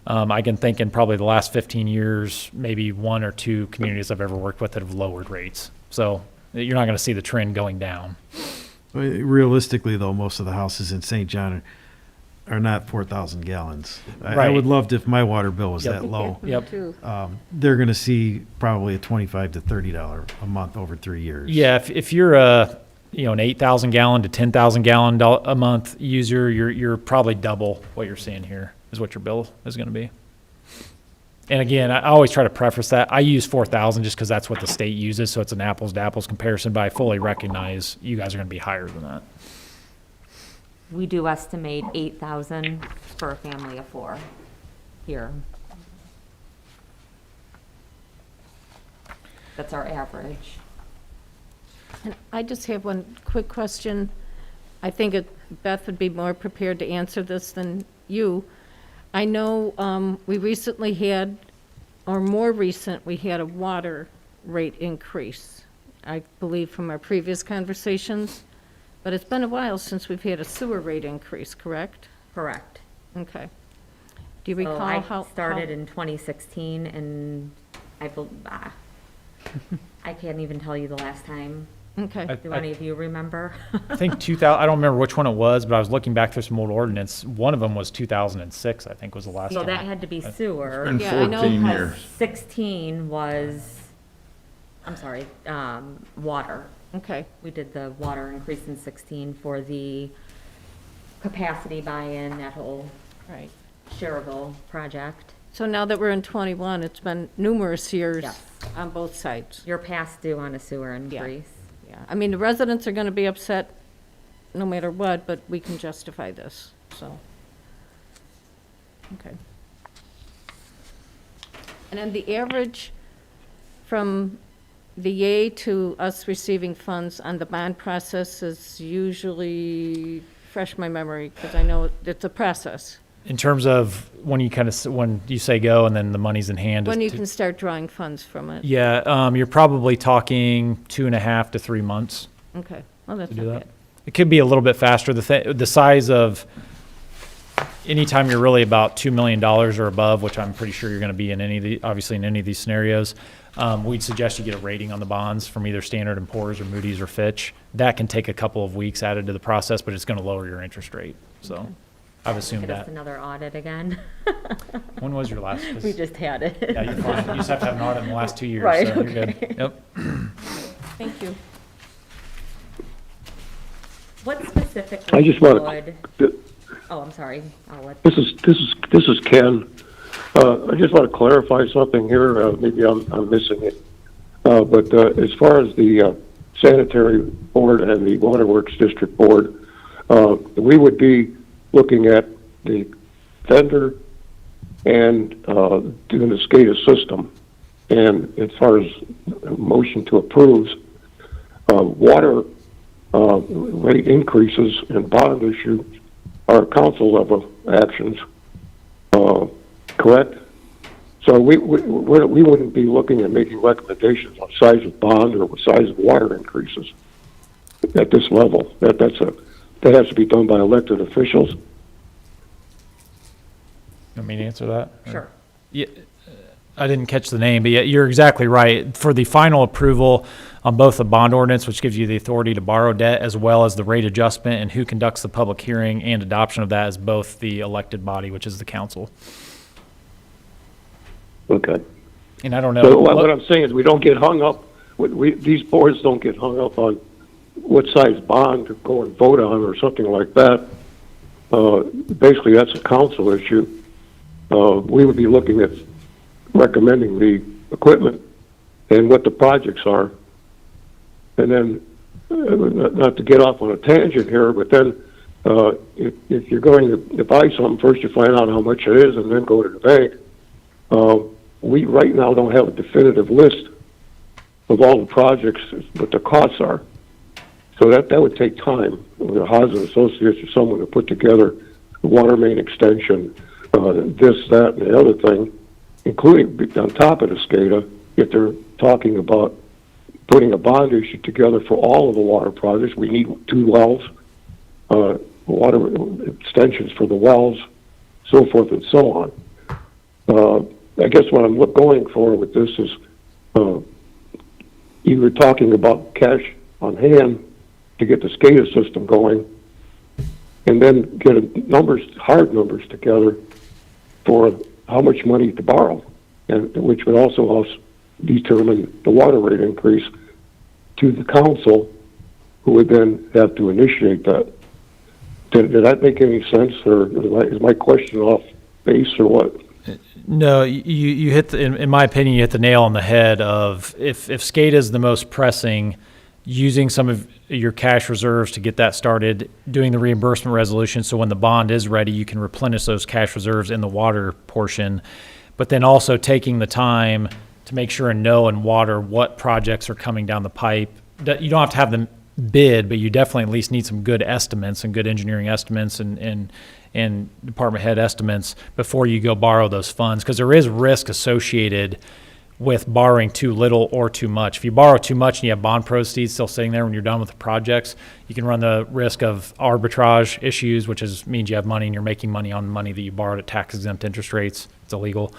I can think in probably the last 15 years, maybe 1 or 2 communities I've ever worked with that have lowered rates. So you're not going to see the trend going down. Realistically, though, most of the houses in St. John are not 4,000 gallons. I Right. would love if my water bill was Yep. that low. Yep. They're going to see probably a $25 to $30 a month over 3 years. Yeah, if you're an 8,000 gallon to 10,000 gallon a month user, you're probably double what you're seeing here is what your bill is going to be. And again, I always try to preface that. I use 4,000 just because that's what the state uses, so it's an apples to apples comparison, but I fully recognize you guys are going to be higher than that. We do estimate 8,000 for a family of 4 here. That's our average. And I just have one quick question. I think Beth would be more prepared to answer this than you. I know we recently had, or more recent, we had a water rate increase, I believe from our previous conversations, but it's been a while since we've had a sewer rate increase, correct? Correct. Okay. Do you So recall I how? started in 2016, and I can't even tell you the last time. Okay. Do any of you remember? I think 2000, I don't remember which one it was, but I was looking back through some old ordinance. One of them was 2006, I think was the last So time. that had to be sewer. been Yeah, I know. 14 Because years. 16 was, I'm sorry, water. Okay. We did the water increase in 16 for the capacity buy-in, that whole Right. Cherville project. So now that we're in 21, it's been numerous years Yes. on both sides. You're past due on a sewer increase. Yeah, I mean, the residents are gonna be upset no matter what, but we can justify this, so. Okay. And then the average from the yay to us receiving funds on the bond process is usually, fresh my memory, because I know it's a process. In terms of when you say go and then the money's in hand. When you can start drawing funds from it? Yeah, you're probably talking 2.5 to 3 months Okay, well, that's to not do that. bad. It could be a little bit faster. The size of, anytime you're really about $2 million or above, which I'm pretty sure you're going to be in obviously in any of these scenarios, we'd suggest you get a rating on the bonds from either Standard & Poor's or Moody's or Fitch. That can take a couple of weeks added to the process, but it's going to lower your interest rate. So I've assumed Get us that. another audit again. When was your last? We just had it. Yeah, you're fine. You just have to have an audit in the last 2 years. Right, So you're good. okay. Yep. Thank you. What specifically I just want would, oh, I'm sorry. I'll let, This is Ken. I just want to clarify something here. Maybe I'm missing it. But as far as the Sanitary Board and the Waterworks District Board, we would be looking at the vendor and doing the SCADA system. And as far as motion to approve, water rate increases and bond issues are council level actions, correct? So we wouldn't be looking at making recommendations on size of bond or size of water increases at this level. That has to be done by elected officials. You want me to answer that? sure. Yeah, I didn't catch the name, but yeah, you're exactly right. For the final approval on both the bond ordinance, which gives you the authority to borrow debt, as well as the rate adjustment and who conducts the public hearing and adoption of that, is both the elected body, which is the council. Okay. And I don't know. So what I'm saying is we don't get hung up, these boards don't get hung up on what size bond to go and vote on or something like that. Basically, that's a council issue. We would be looking at recommending the equipment and what the projects are. And then, not to get off on a tangent here, but then if you're going to buy something, first you find out how much it is and then go to the bank. We right now don't have a definitive list of all the projects, what the costs are. So that would take time. The Haas and Associates or someone to put together a water main extension, this, that, and the other thing, including on top of the SCADA, if they're talking about putting a bond issue together for all of the water projects. We need 2 wells, water extensions for the wells, so forth and so on. I guess what I'm going for with this is you were talking about cash on hand to get the SCADA system going, and then get hard numbers together for how much money to borrow, and which would also help determine the water rate increase to the council, who would then have to initiate that. Did that make any sense, or is my question off base, or what? No, you hit, in my opinion, you hit the nail on the head of if SCADA is the most pressing, using some of your cash reserves to get that started, doing the reimbursement resolution so when the bond is ready, you can replenish those cash reserves in the water portion, but then also taking the time to make sure and know in water what projects are coming down the pipe. You don't have to have them bid, but you definitely at least need some good estimates and good engineering estimates and department head estimates before you go borrow those funds, because there is risk associated with borrowing too little or too much. If you borrow too much and you have bond proceeds still sitting there when you're done with the projects, you can run the risk of arbitrage issues, which means you have money and you're making money on money that you borrowed at tax-exempt interest rates. It's illegal.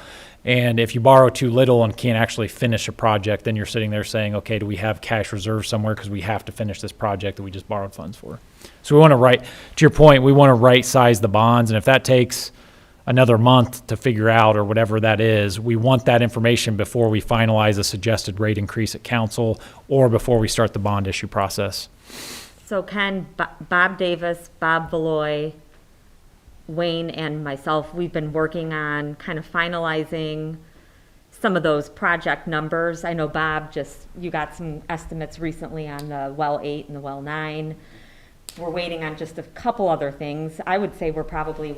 And if you borrow too little and can't actually finish a project, then you're sitting there saying, okay, do we have cash reserves somewhere because we have to finish this project that we just borrowed funds for? So we want to to your point, we want to right size the bonds, and if that takes another month to figure out or whatever that is, we want that information before we finalize a suggested rate increase at council or before we start the bond issue process. So Ken, Bob Davis, Bob Beloy, Wayne, and myself, we've been working on kind of finalizing some of those project numbers. I know Bob, you got some estimates recently on the well 8 and the well 9. We're waiting on just a couple other things. I would say we're probably,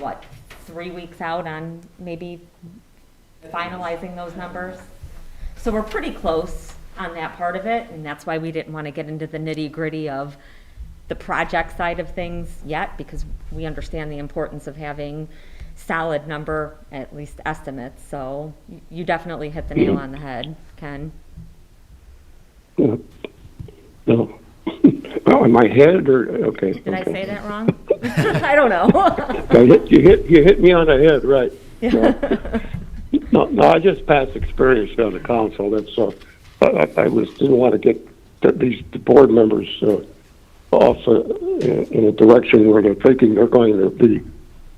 3 weeks out on maybe finalizing those numbers. So we're pretty close on that part of it, and that's why we didn't want to get into the nitty-gritty of the project side of things yet, because we understand the importance of having solid number, at least estimates, so you definitely hit the nail on the head, Ken. No. Oh, in my head, or, okay. Did I say that wrong? I don't know. You hit me on the head, right. No, I just past experience on the council, that's, didn't want to get the board members, off, in a direction where they're thinking they're going to be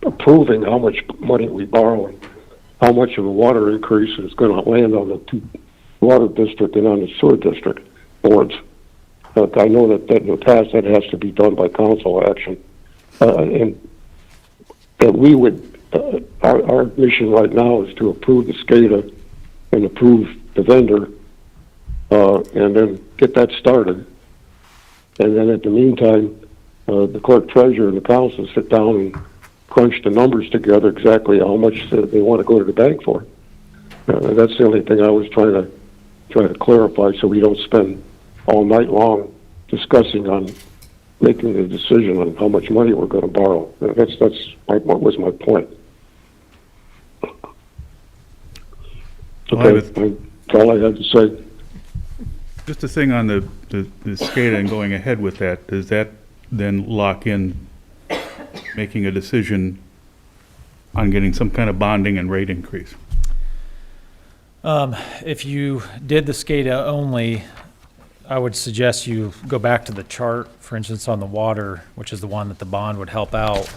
approving how much money we borrow and how much of a water increase is going to land on the two water district and on the sewer district boards. I know that in the past that has to be done by council action, and that we would. Our mission right now is to approve the SCADA and approve the vendor, and then get that started. And then at the meantime, the clerk treasurer and the council sit down and crunch the numbers together exactly how much they want to go to the bank for. That's the only thing I was trying to clarify, so we don't spend all night long discussing on making the decision on how much money we're going to borrow. What was my point. Okay, that's all I had to say. Just a thing on the SCADA and going ahead with that, does that then lock in making a decision on getting some kind of bonding and rate increase? If you did the SCADA only, I would suggest you go back to the chart, for instance, on the water, which is the one that the bond would help out.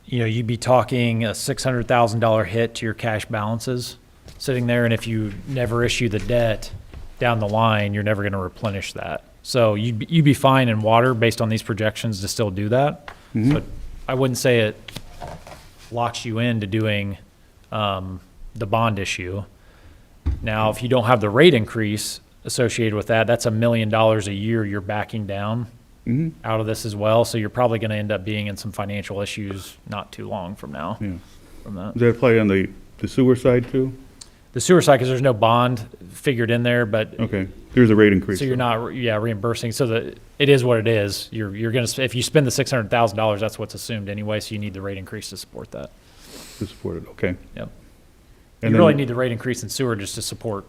You'd be talking a $600,000 hit to your cash balances sitting there, and if you never issue the debt down the line, you're never going to replenish that. So you'd be fine in water based on these projections to still do that, but I wouldn't say it locks you into doing the bond issue. Now, if you don't have the rate increase associated with that, that's $1 million a year you're backing down out of this as well. So you're probably going to end up being in some financial issues not too long from now. Yeah. From that. Does that apply on the sewer side too? The sewer side, because there's no bond figured in there, but Okay, there's a rate increase. so you're not reimbursing. So it is what it is. You're going to, if you spend the $600,000, that's what's assumed anyway. So you need the rate increase to support that. To support it, okay. Yep. And You then- really need the rate increase in sewer just to support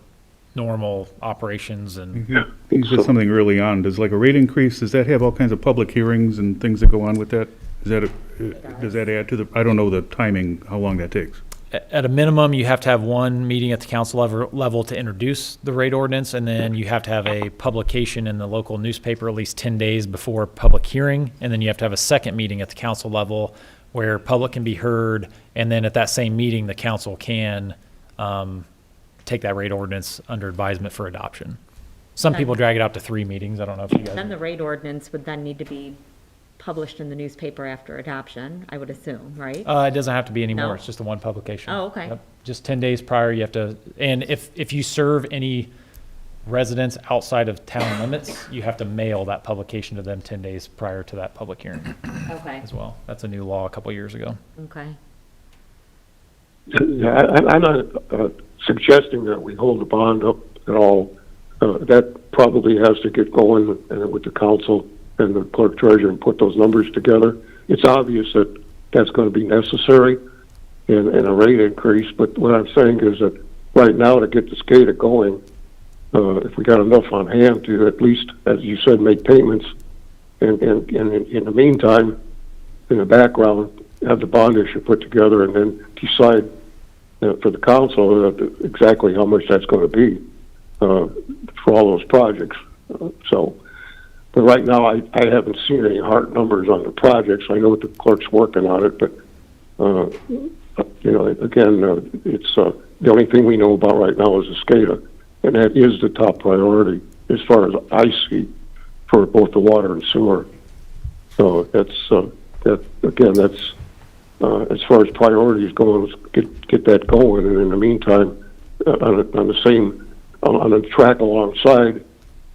normal operations and. You said something early on, does like a rate increase, does that have all kinds of public hearings and things that go on with that? Does that add to the, I don't know the timing, how long that takes? At a minimum, you have to have one meeting at the council level to introduce the rate ordinance, and then you have to have a publication in the local newspaper at least 10 days before public hearing, and then you have to have a second meeting at the council level where public can be heard, and then at that same meeting, the council can take that rate ordinance under advisement for adoption. Some people drag it out to 3 meetings. I don't know if you guys. Then the rate ordinance would then need to be published in the newspaper after adoption, I would assume, right? It doesn't have to be anymore. No? It's just the one publication. Oh, okay. Yep. Just 10 days prior, you have to, and if you serve any residents outside of town limits, you have to mail that publication to them 10 days prior to that public hearing Okay, as well. That's a new law a couple years ago. okay. I'm not suggesting that we hold the bond up at all. That probably has to get going with the council and the clerk treasurer and put those numbers together. It's obvious that that's going to be necessary in a rate increase, but what I'm saying is that right now to get the SCADA going, if we got enough on hand to at least, as you said, make payments, and in the meantime, in the background, have the bond issue put together and then decide for the council exactly how much that's going to be for all those projects. But right now, I haven't seen any hard numbers on the projects. I know the clerk's working on it, but again, it's the only thing we know about right now is the SCADA, and that is the top priority as far as I see for both the water and sewer. So that's as far as priorities go, let's get that going, and in the meantime, on the track alongside,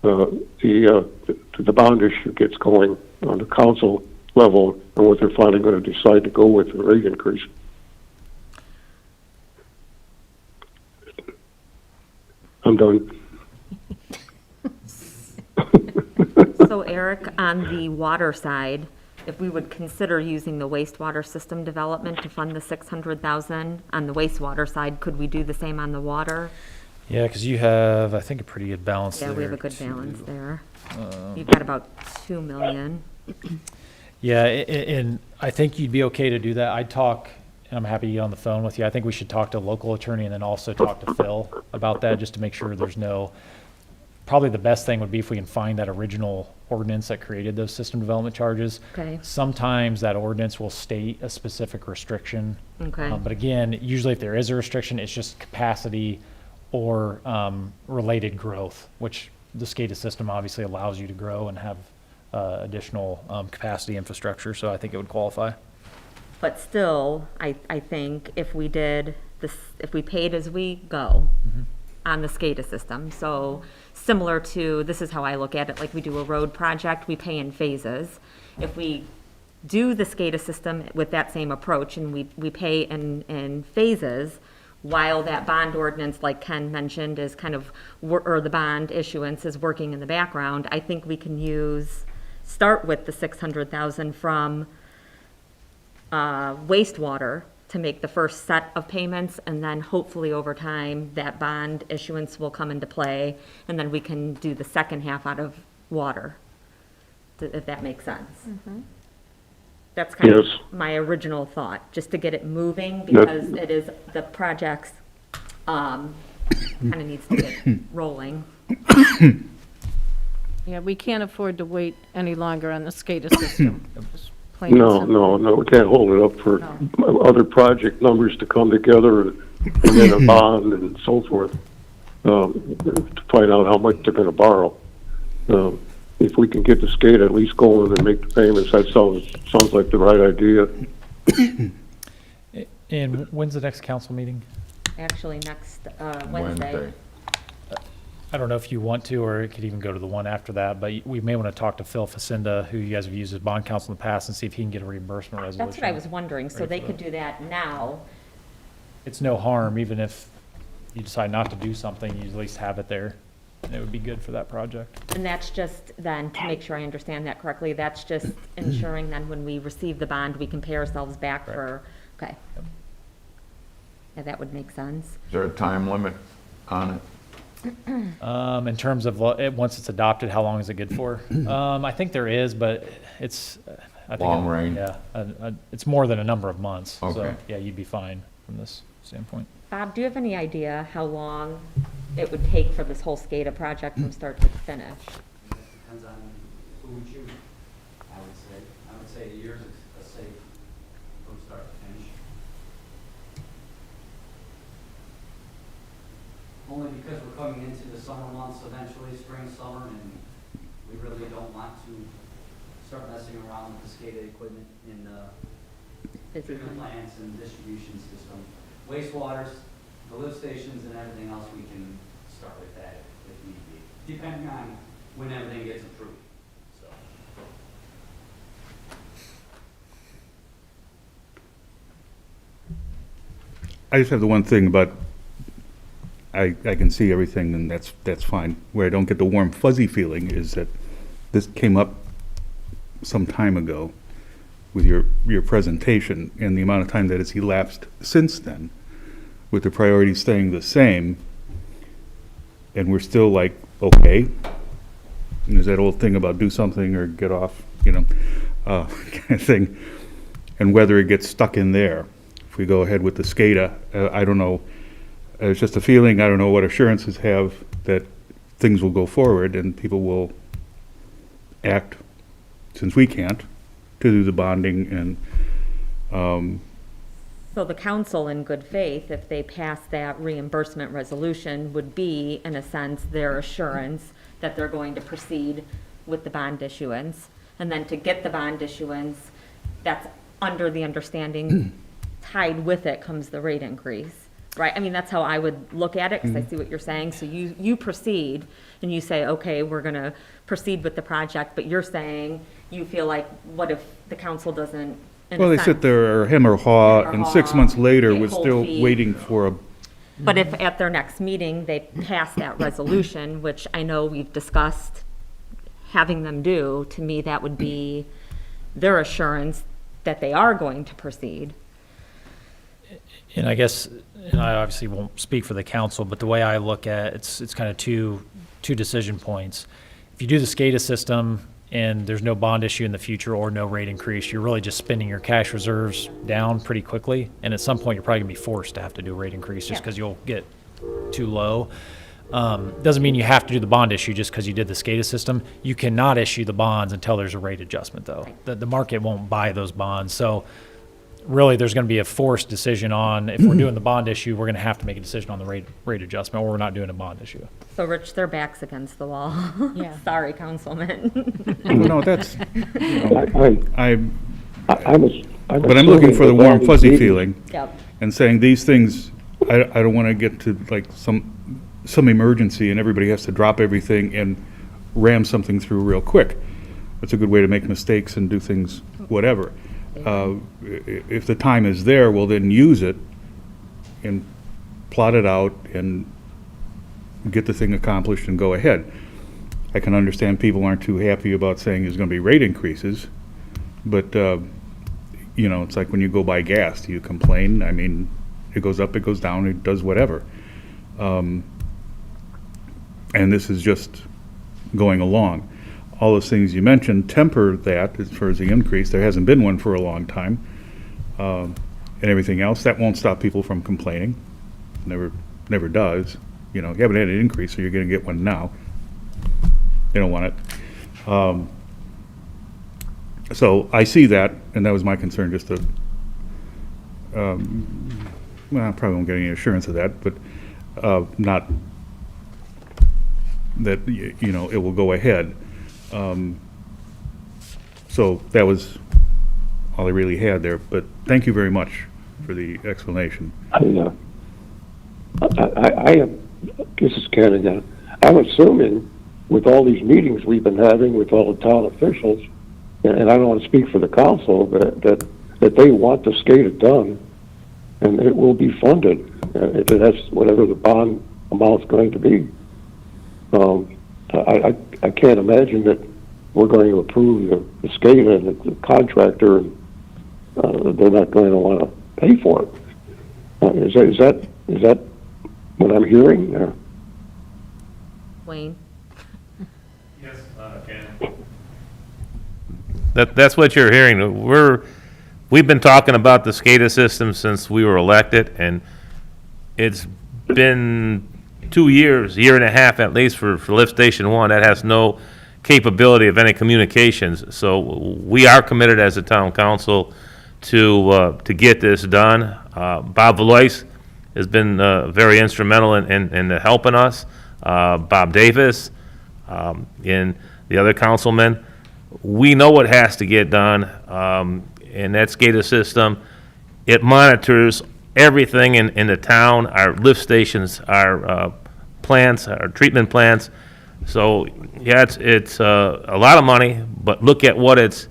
the bond issue gets going on the council level and what they're finally going to decide to go with the rate increase. I'm done. So Eric, on the water side, if we would consider using the wastewater system development to fund the 600,000 on the wastewater side, could we do the same on the water? Yeah, because you have, I think, a pretty good balance there. Yeah, we have a good to- balance there. You've got about 2 million. Yeah, and I think you'd be okay to do that. I'd talk, and I'm happy to get on the phone with you. I think we should talk to a local attorney and then also talk to Phil about that, just to make sure there's no, probably the best thing would be if we can find that original ordinance that created those system development charges. Okay. Sometimes that ordinance will state a specific restriction. Okay. But again, usually if there is a restriction, it's just capacity or related growth, which the SCADA system obviously allows you to grow and have additional capacity infrastructure, so I think it would qualify. But still, I think if we did this, if we paid as we go on the SCADA system, so similar to, this is how I look at it, like we do a road project, we pay in phases. If we do the SCADA system with that same approach and we pay in phases, while that bond ordinance, like Ken mentioned, is kind of, or the bond issuance is working in the background, I think we can start with the 600,000 from wastewater to make the first set of payments, and then hopefully over time, that bond issuance will come into play, and then we can do the second half out of water, if that makes sense. That's kind of Yes. my original thought, just to get it moving, because it is, the projects, kind of needs to get rolling. Yeah, we can't afford to wait any longer on the SCADA system. Just plain and No, simple. no, we can't hold it up for other project numbers to come together and then a bond and so forth, to find out how much they're gonna borrow. If we can get the SCADA at least going and make the payments, that sounds like the right idea. And when's the next council meeting? Actually, next Wednesday. I don't know if you want to, or it could even go to the one after that, but we may want to talk to Phil Facinda, who you guys have used as bond counsel in the past, and see if he can get a reimbursement resolution. That's what I was wondering, so they could do that now. It's no harm, even if you decide not to do something, you at least have it there, and it would be good for that project. And that's just then, to make sure I understand that correctly, that's just ensuring then when we receive the bond, we can pay ourselves back for, okay. Yeah, that would make sense. Is there a time limit on it? In terms of, once it's adopted, how long is it good for? I think there is, but it's, I think. Long range? Yeah, it's more than a number of months. So, Okay. yeah, you'd be fine from this standpoint. Bob, do you have any idea how long it would take for this whole SCADA project from start to finish? Depends on who we choose, I would say. I would say a year is a safe from start to finish. Only because we're coming into the summer months eventually, spring, summer, and we really don't want to start messing around with the SCADA equipment in the Busy treatment month. plants and distribution system. Wastewaters, the lift stations and everything else, we can start with that if need be, depending on when everything gets approved, so. I just have the one thing about, I can see everything and that's fine. Where I don't get the warm fuzzy feeling is that this came up some time ago with your presentation and the amount of time that has elapsed since then, with the priorities staying the same, and we're still like, okay. And there's that old thing about do something or get off, kind of thing. And whether it gets stuck in there, if we go ahead with the SCADA, I don't know. It's just a feeling, I don't know what assurances have that things will go forward and people will act, since we can't, to do the bonding and, So the council, in good faith, if they pass that reimbursement resolution, would be, in a sense, their assurance that they're going to proceed with the bond issuance. And then to get the bond issuance, that's under the understanding, tied with it comes the rate increase, right? I mean, that's how I would look at it, because I see what you're saying. So you proceed, and you say, okay, we're going to proceed with the project, but you're saying you feel like, what if the council doesn't, in a well, they sense- sit there or hem or haw, Hem or and 6 haw, months later, get we're cold still feet. waiting for a, But if at their next meeting, they pass that resolution, which I know we've discussed having them do, to me, that would be their assurance that they are going to proceed. And I guess, and I obviously won't speak for the council, but the way I look at it, it's kind of two decision points. If you do the SCADA system and there's no bond issue in the future or no rate increase, you're really just spending your cash reserves down pretty quickly. And at some point, you're probably gonna be forced to have to do a rate increase just because you'll get too low. Doesn't mean you have to do the bond issue just because you did the SCADA system. You cannot issue the bonds until there's a rate adjustment, though. The market won't buy those bonds. So really, there's going to be a forced decision on, if we're doing the bond issue, we're going to have to make a decision on the rate adjustment, or we're not doing a bond issue. So Rich, their back's against the wall. Yeah. Sorry, Councilman. No, that's, I'm but I'm looking for the warm fuzzy meetings- feeling Yep. and saying these things, I don't want to get to like some emergency and everybody has to drop everything and ram something through real quick. It's a good way to make mistakes and do things, whatever. If the time is there, we'll then use it and plot it out and get the thing accomplished and go ahead. I can understand people aren't too happy about saying there's going to be rate increases, but, you know, it's like when you go buy gas, do you complain? I mean, it goes up, it goes down, it does whatever. And this is just going along. All those things you mentioned temper that as far as the increase. There hasn't been one for a long time. And everything else, that won't stop people from complaining. Never does. You know, you haven't had an increase, so you're gonna get one now. They don't want it. So I see that, and that was my concern, just to, well, I probably won't get any assurance of that, but not that, you know, it will go ahead. So that was all I really had there, but thank you very much for the explanation. I am, this is Ken again, I'm assuming with all these meetings we've been having with all the town officials, and I don't want to speak for the council, that they want to skate it done, and it will be funded, if that's whatever the bond amount's going to be. I can't imagine that we're going to approve the SCADA and the contractor, and they're not going to want to pay for it. Is that what I'm hearing? Or? Wayne? Yes, Ken. That's what you're hearing. We've been talking about the SCADA system since we were elected, and it's been 2 years, year and a half at least for Lift Station 1. That has no capability of any communications. So we are committed as a town council to get this done. Bob Valois has been very instrumental in helping us. Bob Davis and the other councilmen. We know what has to get done, and that SCADA system, it monitors everything in the town, our lift stations, our plants, our treatment plants. So, yeah, it's a lot of money, but look at what it's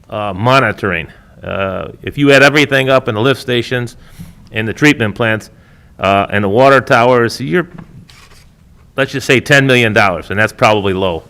monitoring. If you add everything up in the lift stations, in the treatment plants, and the water towers, you're, let's just say $10 million, and that's probably low.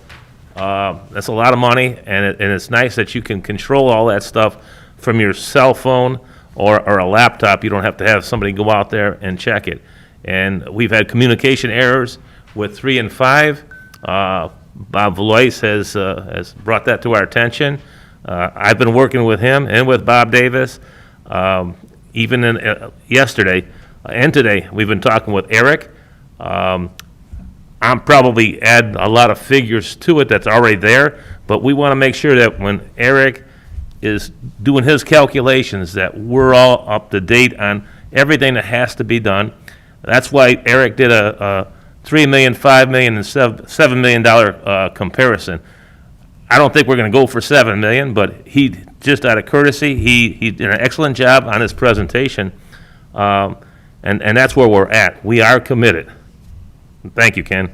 That's a lot of money, and it's nice that you can control all that stuff from your cell phone or a laptop. You don't have to have somebody go out there and check it. And we've had communication errors with 3 and 5. Bob Valois has brought that to our attention. I've been working with him and with Bob Davis. Even yesterday and today, we've been talking with Eric. I'm probably add a lot of figures to it that's already there, but we want to make sure that when Eric is doing his calculations, that we're all up to date on everything that has to be done. That's why Eric did a $3 million, $5 million, and $7 million comparison. I don't think we're going to go for $7 million, but he, just out of courtesy, he did an excellent job on his presentation, and that's where we're at. We are committed. Thank you, Ken.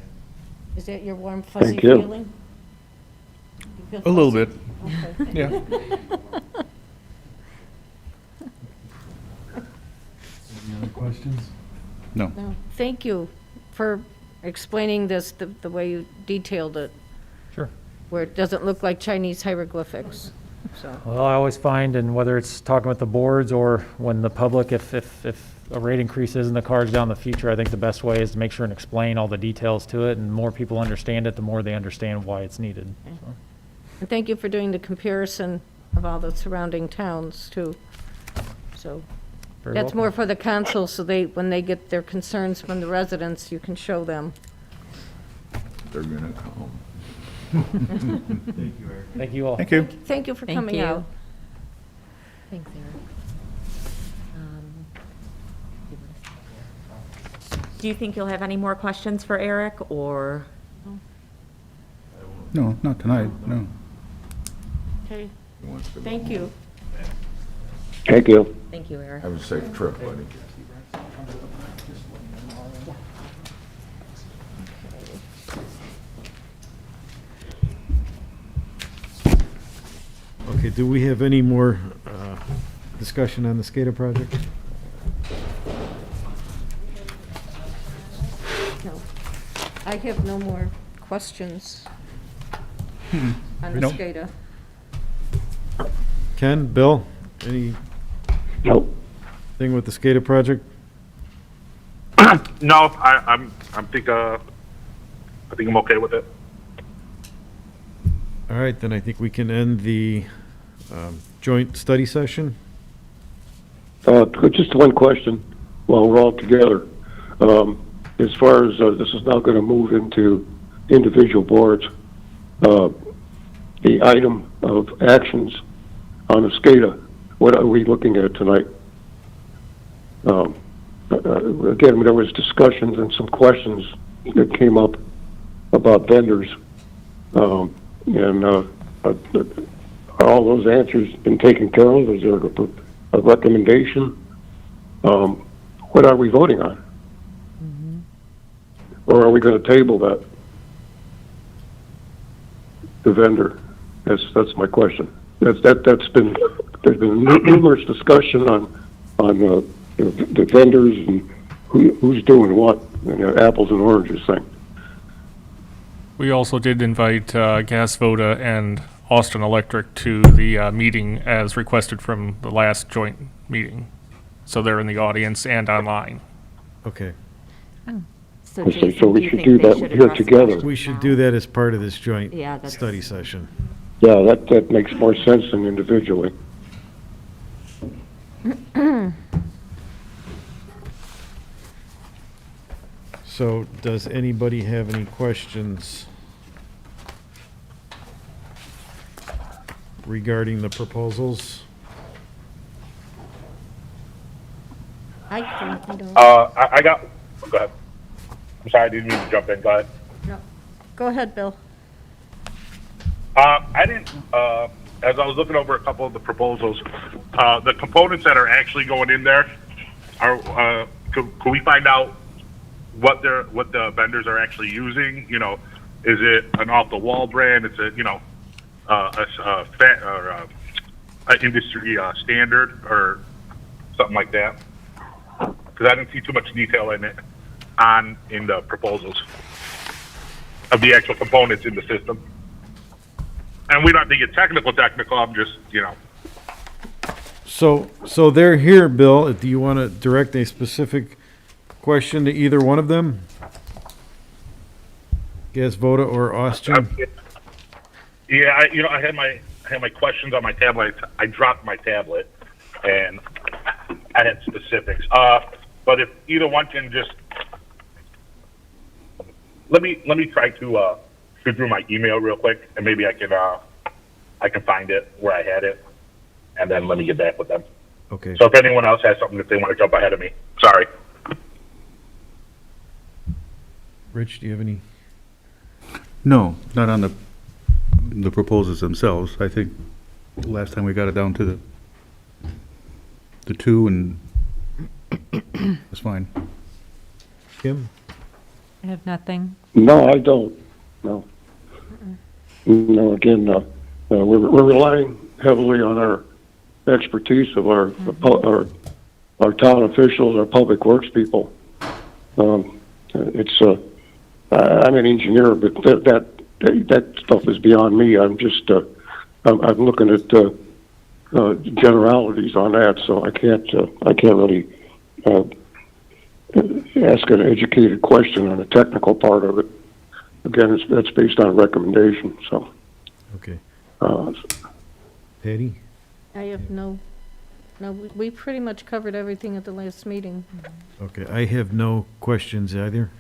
Is that your warm, fuzzy Thank you. feeling? You feel A little fuzzy? bit, Okay. yeah. Any other questions? No. No, thank you for explaining this the way you detailed it. Sure. Where it doesn't look like Chinese hieroglyphics. So, Well, I always find, and whether it's talking with the boards or when the public, if a rate increase is in the cards down the future, I think the best way is to make sure and explain all the details to it, and the more people understand it, the more they understand why it's needed. So. and thank you for doing the comparison of all the surrounding towns, too. So Very that's welcome. more for the council, so when they get their concerns from the residents, you can show them. They're gonna come. Thank you all. Thank you. Thank you for Thank coming you. out. Thanks, Eric. Do you think you'll have any more questions for Eric, or? No, not tonight, no. Okay, He wants to go thank home. you. Thank you. Thank you, Eric. Have a safe trip, buddy. Okay, do we have any more discussion on the SCADA project? No, I have no more questions on the Nope. SCADA. Ken, Bill, anything Nope. with the SCADA project? No, I think I'm okay with it. All right, then I think we can end the joint study session. Just one question while we're all together. As far as this is now going to move into individual boards, the item of actions on the SCADA, what are we looking at tonight? Again, there was discussions and some questions that came up about vendors. Are all those answers been taken care of? Is there a recommendation? What are we voting on? Or are we going to table that? The vendor. That's my question. There's been numerous discussion on the vendors and who's doing what, apples and oranges thing. We also did invite Gas Voda and Austin Electric to the meeting as requested from the last joint meeting. So they're in the audience and online. Okay, So Okay, Jason, so we do you should think do they that should here address together. questions we should now? do that as part of this joint Yeah, that's- study session. Yeah, that makes more sense than individually. So does anybody have any questions regarding the proposals? I don't. I got. Go ahead. I'm sorry, I didn't mean to jump in. Go ahead. No. Go ahead, Bill. I didn't. As I was looking over a couple of the proposals, the components that are actually going in there are. Could we find out what the vendors are actually using? You know, is it an off-the-wall brand? Is it an industry standard or something like that? Because I didn't see too much detail in it in the proposals of the actual components in the system. And we don't have to get technical. I'm just, So they're here, Bill. Do you want to direct a specific question to either one of them? Gas Voda or Austin? Yeah, I had my questions on my tablet. I dropped my tablet, and I had specifics. But if either one can just let me try to go through my email real quick, and maybe I can find it where I had it, and then let me get back with them. Okay. So if anyone else has something that they want to jump ahead of me, sorry. Rich, do you have any? No, not on the proposals themselves. I think last time we got it down to the two, and it's fine. Kim? I have nothing. No, I don't. No. No, again, we're relying heavily on our expertise of our town officials, our public works people. I'm an engineer, but that stuff is beyond me. I'm just I'm looking at generalities on that, so I can't really ask an educated question on the technical part of it. Again, that's based on recommendation. So, Okay. uh, Patty? I have no, we pretty much covered everything at the last meeting. Okay, I have no questions either.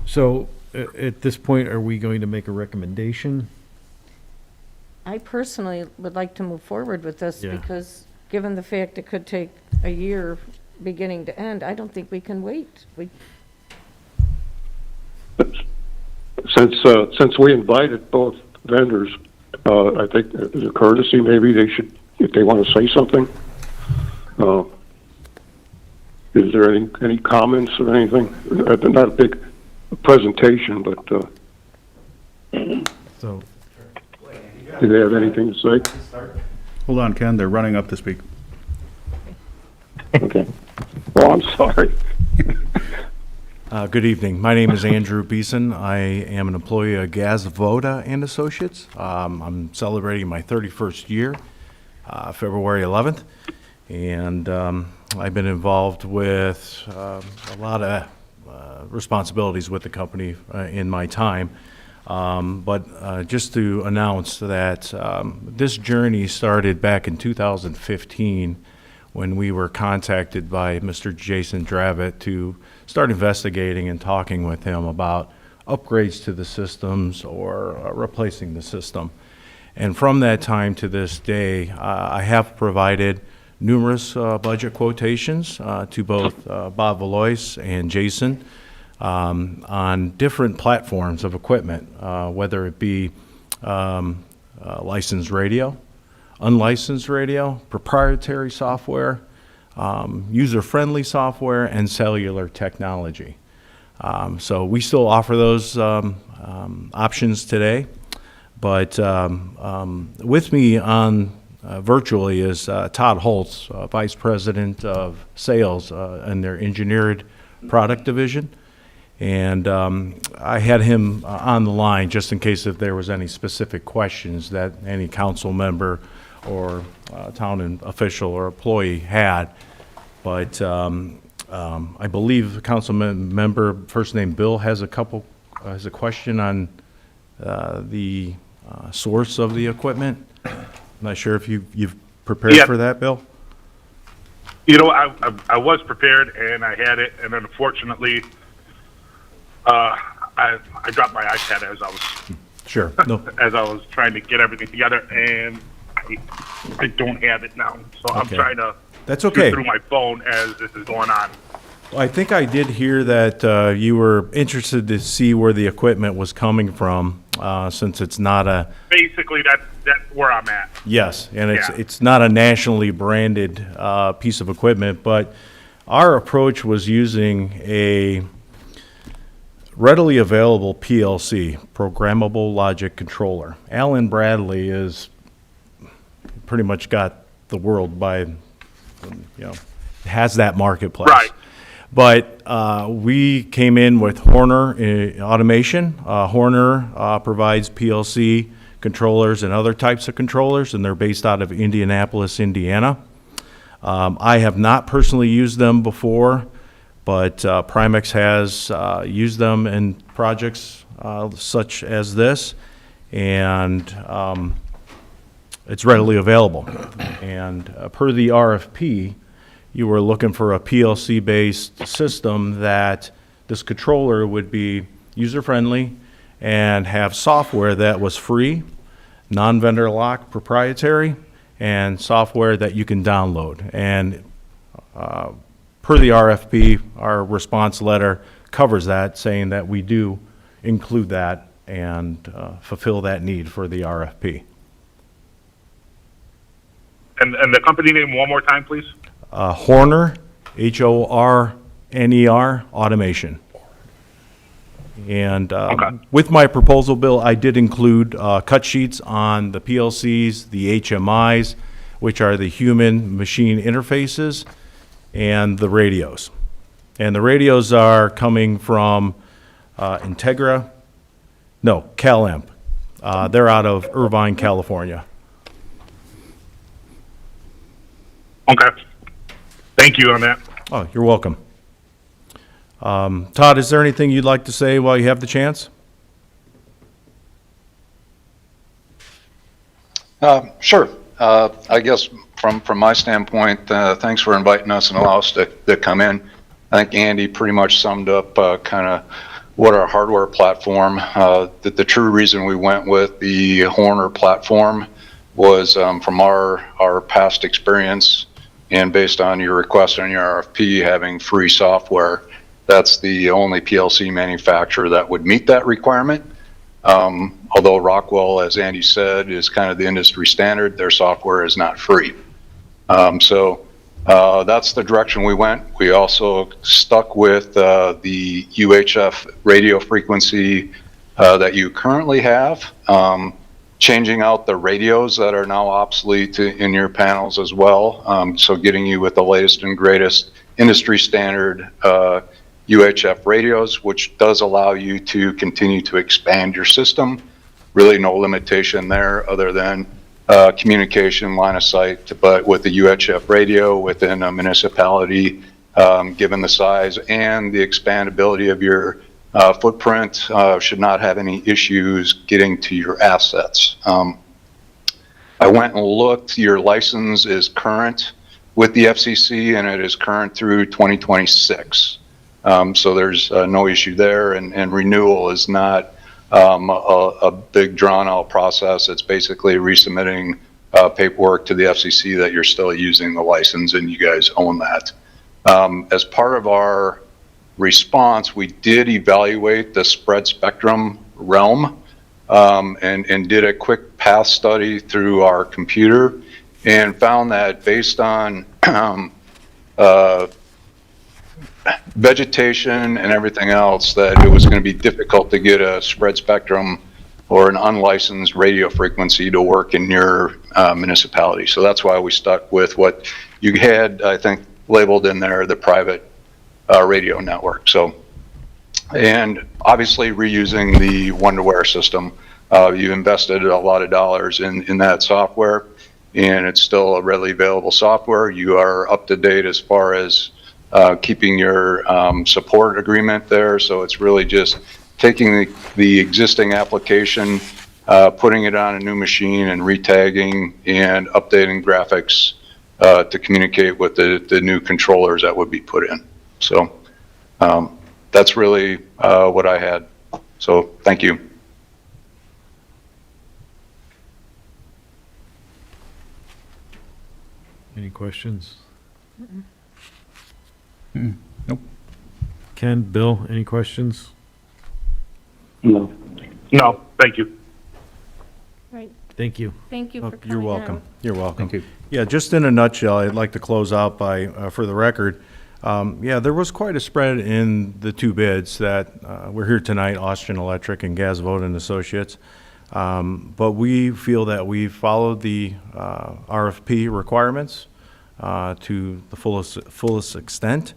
So, at this point, are we going to make a recommendation? I personally would like to move forward with this Yeah. because, given the fact it could take a year beginning to end, I don't think we can wait. since we invited both vendors, I think as a courtesy, maybe they should, if they want to say something. Is there any comments or anything? Not a big presentation, but So, do they have anything to say? Hold on, Ken, they're running up to speak. Okay. Well, I'm sorry. Good evening. My name is Andrew Beeson. I am an employee of Voda and Associates. I'm celebrating my 31st year, February 11th, and I've been involved with a lot of responsibilities with the company in my time. But just to announce that this journey started back in 2015 when we were contacted by Mr. Jason Dravitt to start investigating and talking with him about upgrades to the systems or replacing the system. And from that time to this day, I have provided numerous budget quotations to both Bob Valois and Jason on different platforms of equipment, whether it be licensed radio, unlicensed radio, proprietary software, user-friendly software, and cellular technology. So we still offer those options today, but with me on virtually is Todd Holtz, Vice President of Sales in their Engineered Product Division. And I had him on the line just in case if there was any specific questions that any council member or town official or employee had. But I believe the council member, first name Bill, has a question on the source of the equipment. I'm not sure if you've prepared Yeah. for that, Bill? You know, I was prepared and I had it, and unfortunately, I dropped my iPad as I was Sure. No. as I was trying to get everything together, and I don't have it now. So I'm Okay. trying to That's shoot okay. through my phone as this is going on. I think I did hear that you were interested to see where the equipment was coming from, since it's not a, Basically, that's where I'm at. yes, and Yeah. it's not a nationally branded piece of equipment, but our approach was using a readily available PLC, Programmable Logic Controller. Alan Bradley is pretty much got the world by, has that marketplace. Right. But we came in with Horner Automation. Horner provides PLC controllers and other types of controllers, and they're based out of Indianapolis, Indiana. I have not personally used them before, but Primex has used them in projects such as this, and it's readily available. And per the RFP, you were looking for a PLC-based system that this controller would be user-friendly and have software that was free, non-vendor lock, proprietary, and software that you can download. And per the RFP, our response letter covers that, saying that we do include that and fulfill that need for the RFP. And the company name one more time, please. Horner, Horner Automation. And Okay. with my proposal, Bill, I did include cut sheets on the PLCs, the HMIs, which are the human-machine interfaces, and the radios. And the radios are coming from Integra, no, CalAmp. They're out of Irvine, California. Okay. Thank you on that. Oh, you're welcome. Todd, is there anything you'd like to say while you have the chance? Sure. I guess from my standpoint, thanks for inviting us and allow us to come in. I think Andy pretty much summed up kind of what our hardware platform, that the true reason we went with the Horner platform was from our past experience and based on your request on your RFP having free software. That's the only PLC manufacturer that would meet that requirement. Although Rockwell, as Andy said, is kind of the industry standard, their software is not free. So that's the direction we went. We also stuck with the UHF radio frequency that you currently have, changing out the radios that are now obsolete in your panels as well. So getting you with the latest and greatest industry standard UHF radios, which does allow you to continue to expand your system. Really no limitation there other than communication, line of sight, but with the UHF radio within a municipality, given the size and the expandability of your footprint, should not have any issues getting to your assets. I went and looked, your license is current with the FCC and it is current through 2026. So there's no issue there, and renewal is not a big drawn-out process. It's basically resubmitting paperwork to the FCC that you're still using the license and you guys own that. As part of our response, we did evaluate the spread spectrum realm and did a quick path study through our computer and found that based on vegetation and everything else, that it was going to be difficult to get a spread spectrum or an unlicensed radio frequency to work in your municipality. So that's why we stuck with what you had, I think, labeled in there, the private radio network. So, and obviously reusing the Wonderware system. You invested a lot of dollars in that software, and it's still a readily available software. You are up to date as far as keeping your support agreement there. So it's really just taking the existing application, putting it on a new machine and retagging and updating graphics to communicate with the new controllers that would be put in. So that's really what I had. So thank you. Any questions? Nope. Ken, Bill, any questions? No. No, thank you. Right. Thank you. Thank you for coming You're welcome. out. You're welcome. Thank you. Yeah, just in a nutshell, I'd like to close out by, for the record, yeah, there was quite a spread in the two bids that we're here tonight, Austin Electric and Gasvoda and Associates. But we feel that we followed the RFP requirements to the fullest extent.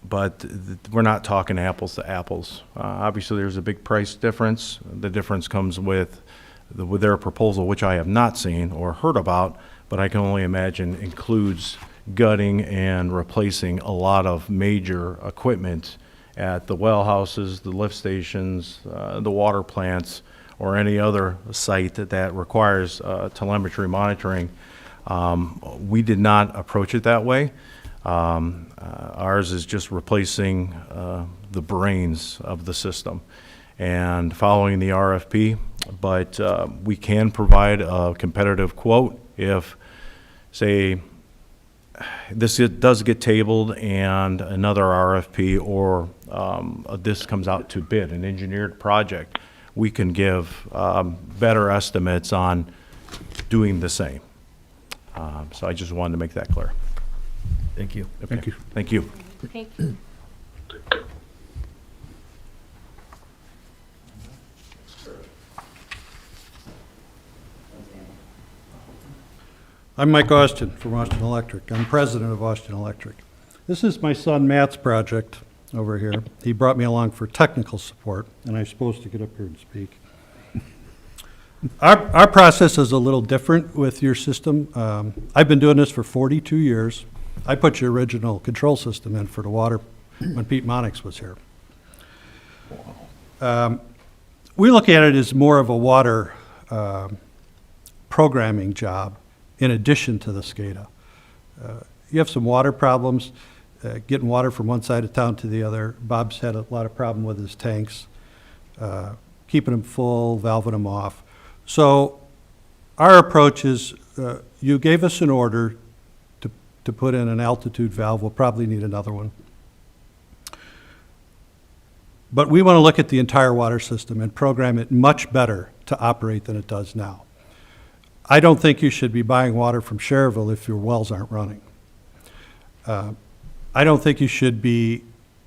But we're not talking apples to apples. Obviously, there's a big price difference. The difference comes with their proposal, which I have not seen or heard about, but I can only imagine includes gutting and replacing a lot of major equipment at the well houses, the lift stations, the water plants, or any other site that requires telemetry monitoring. We did not approach it that way. Ours is just replacing the brains of the system and following the RFP, but we can provide a competitive quote if, say, this does get tabled and another RFP or this comes out to bid, an engineered project. We can give better estimates on doing the same. So I just wanted to make that clear. Thank you. Thank you. Thank you. Thank you. I'm Mike Austin from Austin Electric. I'm president of Austin Electric. This is my son Matt's project over here. He brought me along for technical support, and I'm supposed to get up here and speak. Our process is a little different with your system. I've been doing this for 42 years. I put your original control system in for the water when Pete Monix was here. We look at it as more of a water programming job in addition to the SCADA. You have some water problems, getting water from one side of town to the other. Bob's had a lot of problem with his tanks, keeping them full, valving them off. So our approach is, you gave us an order to put in an altitude valve. We'll probably need another one. But we want to look at the entire water system and program it much better to operate than it does now. I don't think you should be buying water from Cherville if your wells aren't running. I don't think you should be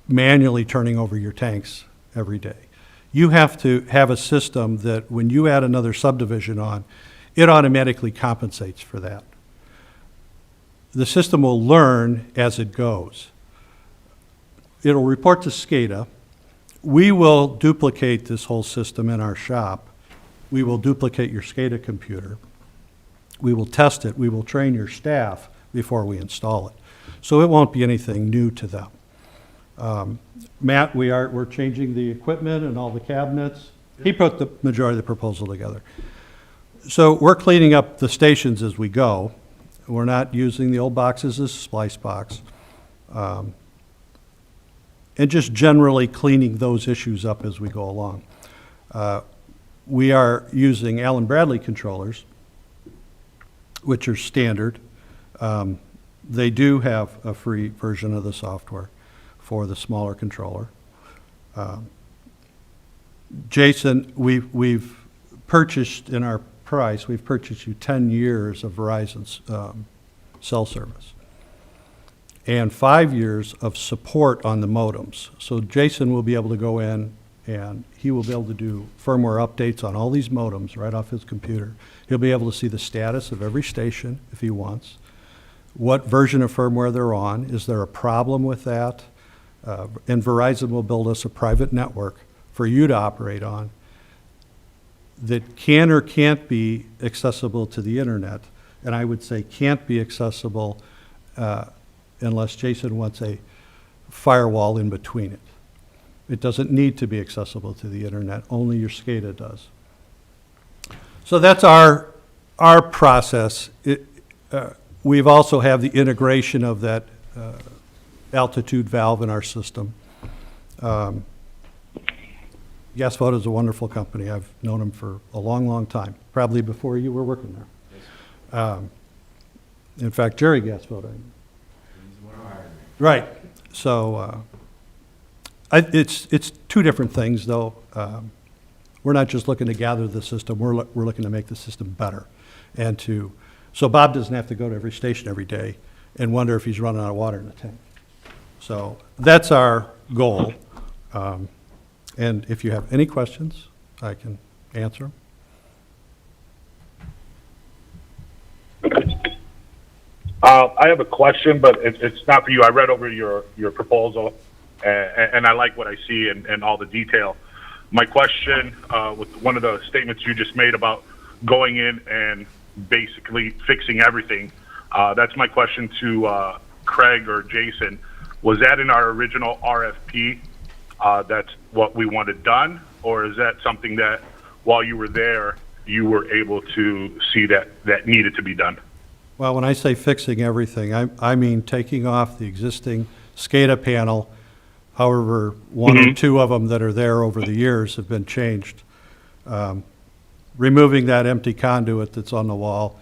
manually turning over your tanks every day. You have to have a system that when you add another subdivision on, it automatically compensates for that. The system will learn as it goes. It'll report to SCADA. We will duplicate this whole system in our shop. We will duplicate your SCADA computer. We will test it. We will train your staff before we install it. So it won't be anything new to them. Matt, we're changing the equipment and all the cabinets. He put the majority of the proposal together. So we're cleaning up the stations as we go. We're not using the old boxes as a splice box. And just generally cleaning those issues up as we go along. We are using Allen Bradley controllers, which are standard. They do have a free version of the software for the smaller controller. Jason, we've purchased in our price, we've purchased you 10 years of Verizon's cell service and 5 years of support on the modems. So Jason will be able to go in and he will be able to do firmware updates on all these modems right off his computer. He'll be able to see the status of every station if he wants, what version of firmware they're on, is there a problem with that? And Verizon will build us a private network for you to operate on that can or can't be accessible to the internet. And I would say can't be accessible unless Jason wants a firewall in between it. It doesn't need to be accessible to the internet, only your SCADA does. So that's our process. We've also have the integration of that altitude valve in our system. Gasvoda is a wonderful company. I've known them for a long, long time, probably before you were working there. In fact, Jerry Gasvoda. Right. So it's two different things, though. We're not just looking to gather the system. We're looking to make the system better, and so Bob doesn't have to go to every station every day and wonder if he's running out of water in the tank. So that's our goal. And if you have any questions, I can answer them. I have a question, but it's not for you. I read over your proposal, and I like what I see and all the detail. My question, with one of the statements you just made about going in and basically fixing everything, that's my question to Craig or Jason. Was that in our original RFP? That's what we wanted done, or is that something that while you were there, you were able to see that needed to be done? Well, when I say fixing everything, I mean taking off the existing SCADA panel, however, one or two of them that are there over the years have been changed. Removing that empty conduit that's on the wall,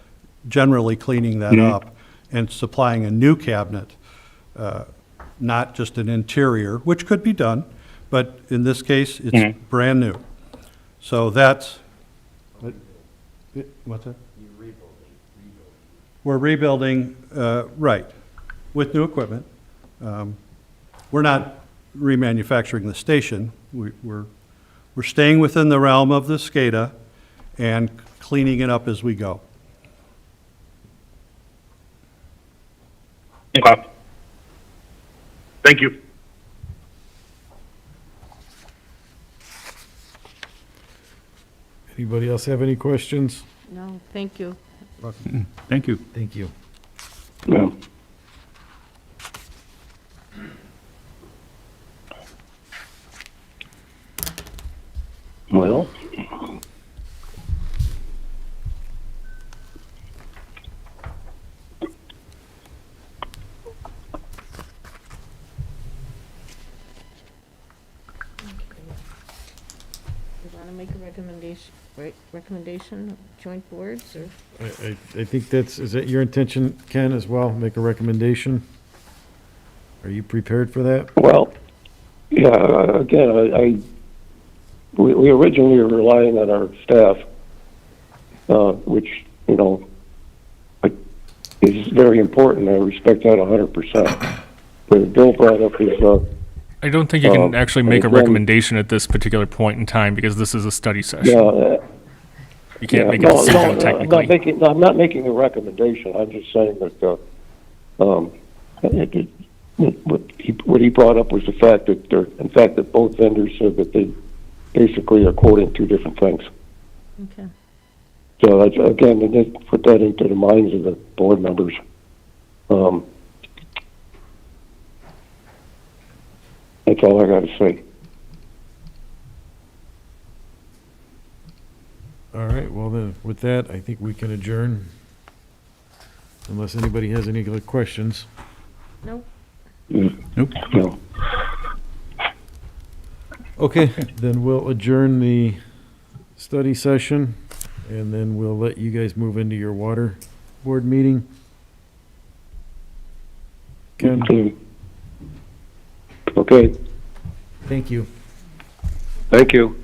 generally cleaning that up, and supplying a new cabinet, not just an interior, which could be done, but in this case, it's brand new. So that's, what's that? We're rebuilding, right, with new equipment. We're not remanufacturing the station. We're staying within the realm of the SCADA and cleaning it up as we go. Okay. Thank you. Anybody else have any questions? No, thank you. Thank you. Thank you. Yeah. Well, You want to make a recommendation, joint boards, or? I think is that your intention, Ken, as well? Make a recommendation? Are you prepared for that? well, yeah, again, we originally were relying on our staff, which, you know, is very important. I respect that 100%. But Bill brought up his, I don't think you can actually make a again- recommendation at this particular point in time because this is a study session. yeah, You can't yeah, make a decision technically. I'm not making a recommendation. I'm just saying that, what he brought up was the fact that that both vendors said that they basically are quoting two different things. Okay. So that's, again, they did put that into the minds of the board members. That's all I gotta say. All right, well then, with that, I think we can adjourn. Unless anybody has any other questions. Nope. Nope. No. Okay, then we'll adjourn the study session, and then we'll let you guys move into your water board meeting. Ken, Okay, thank you. thank you.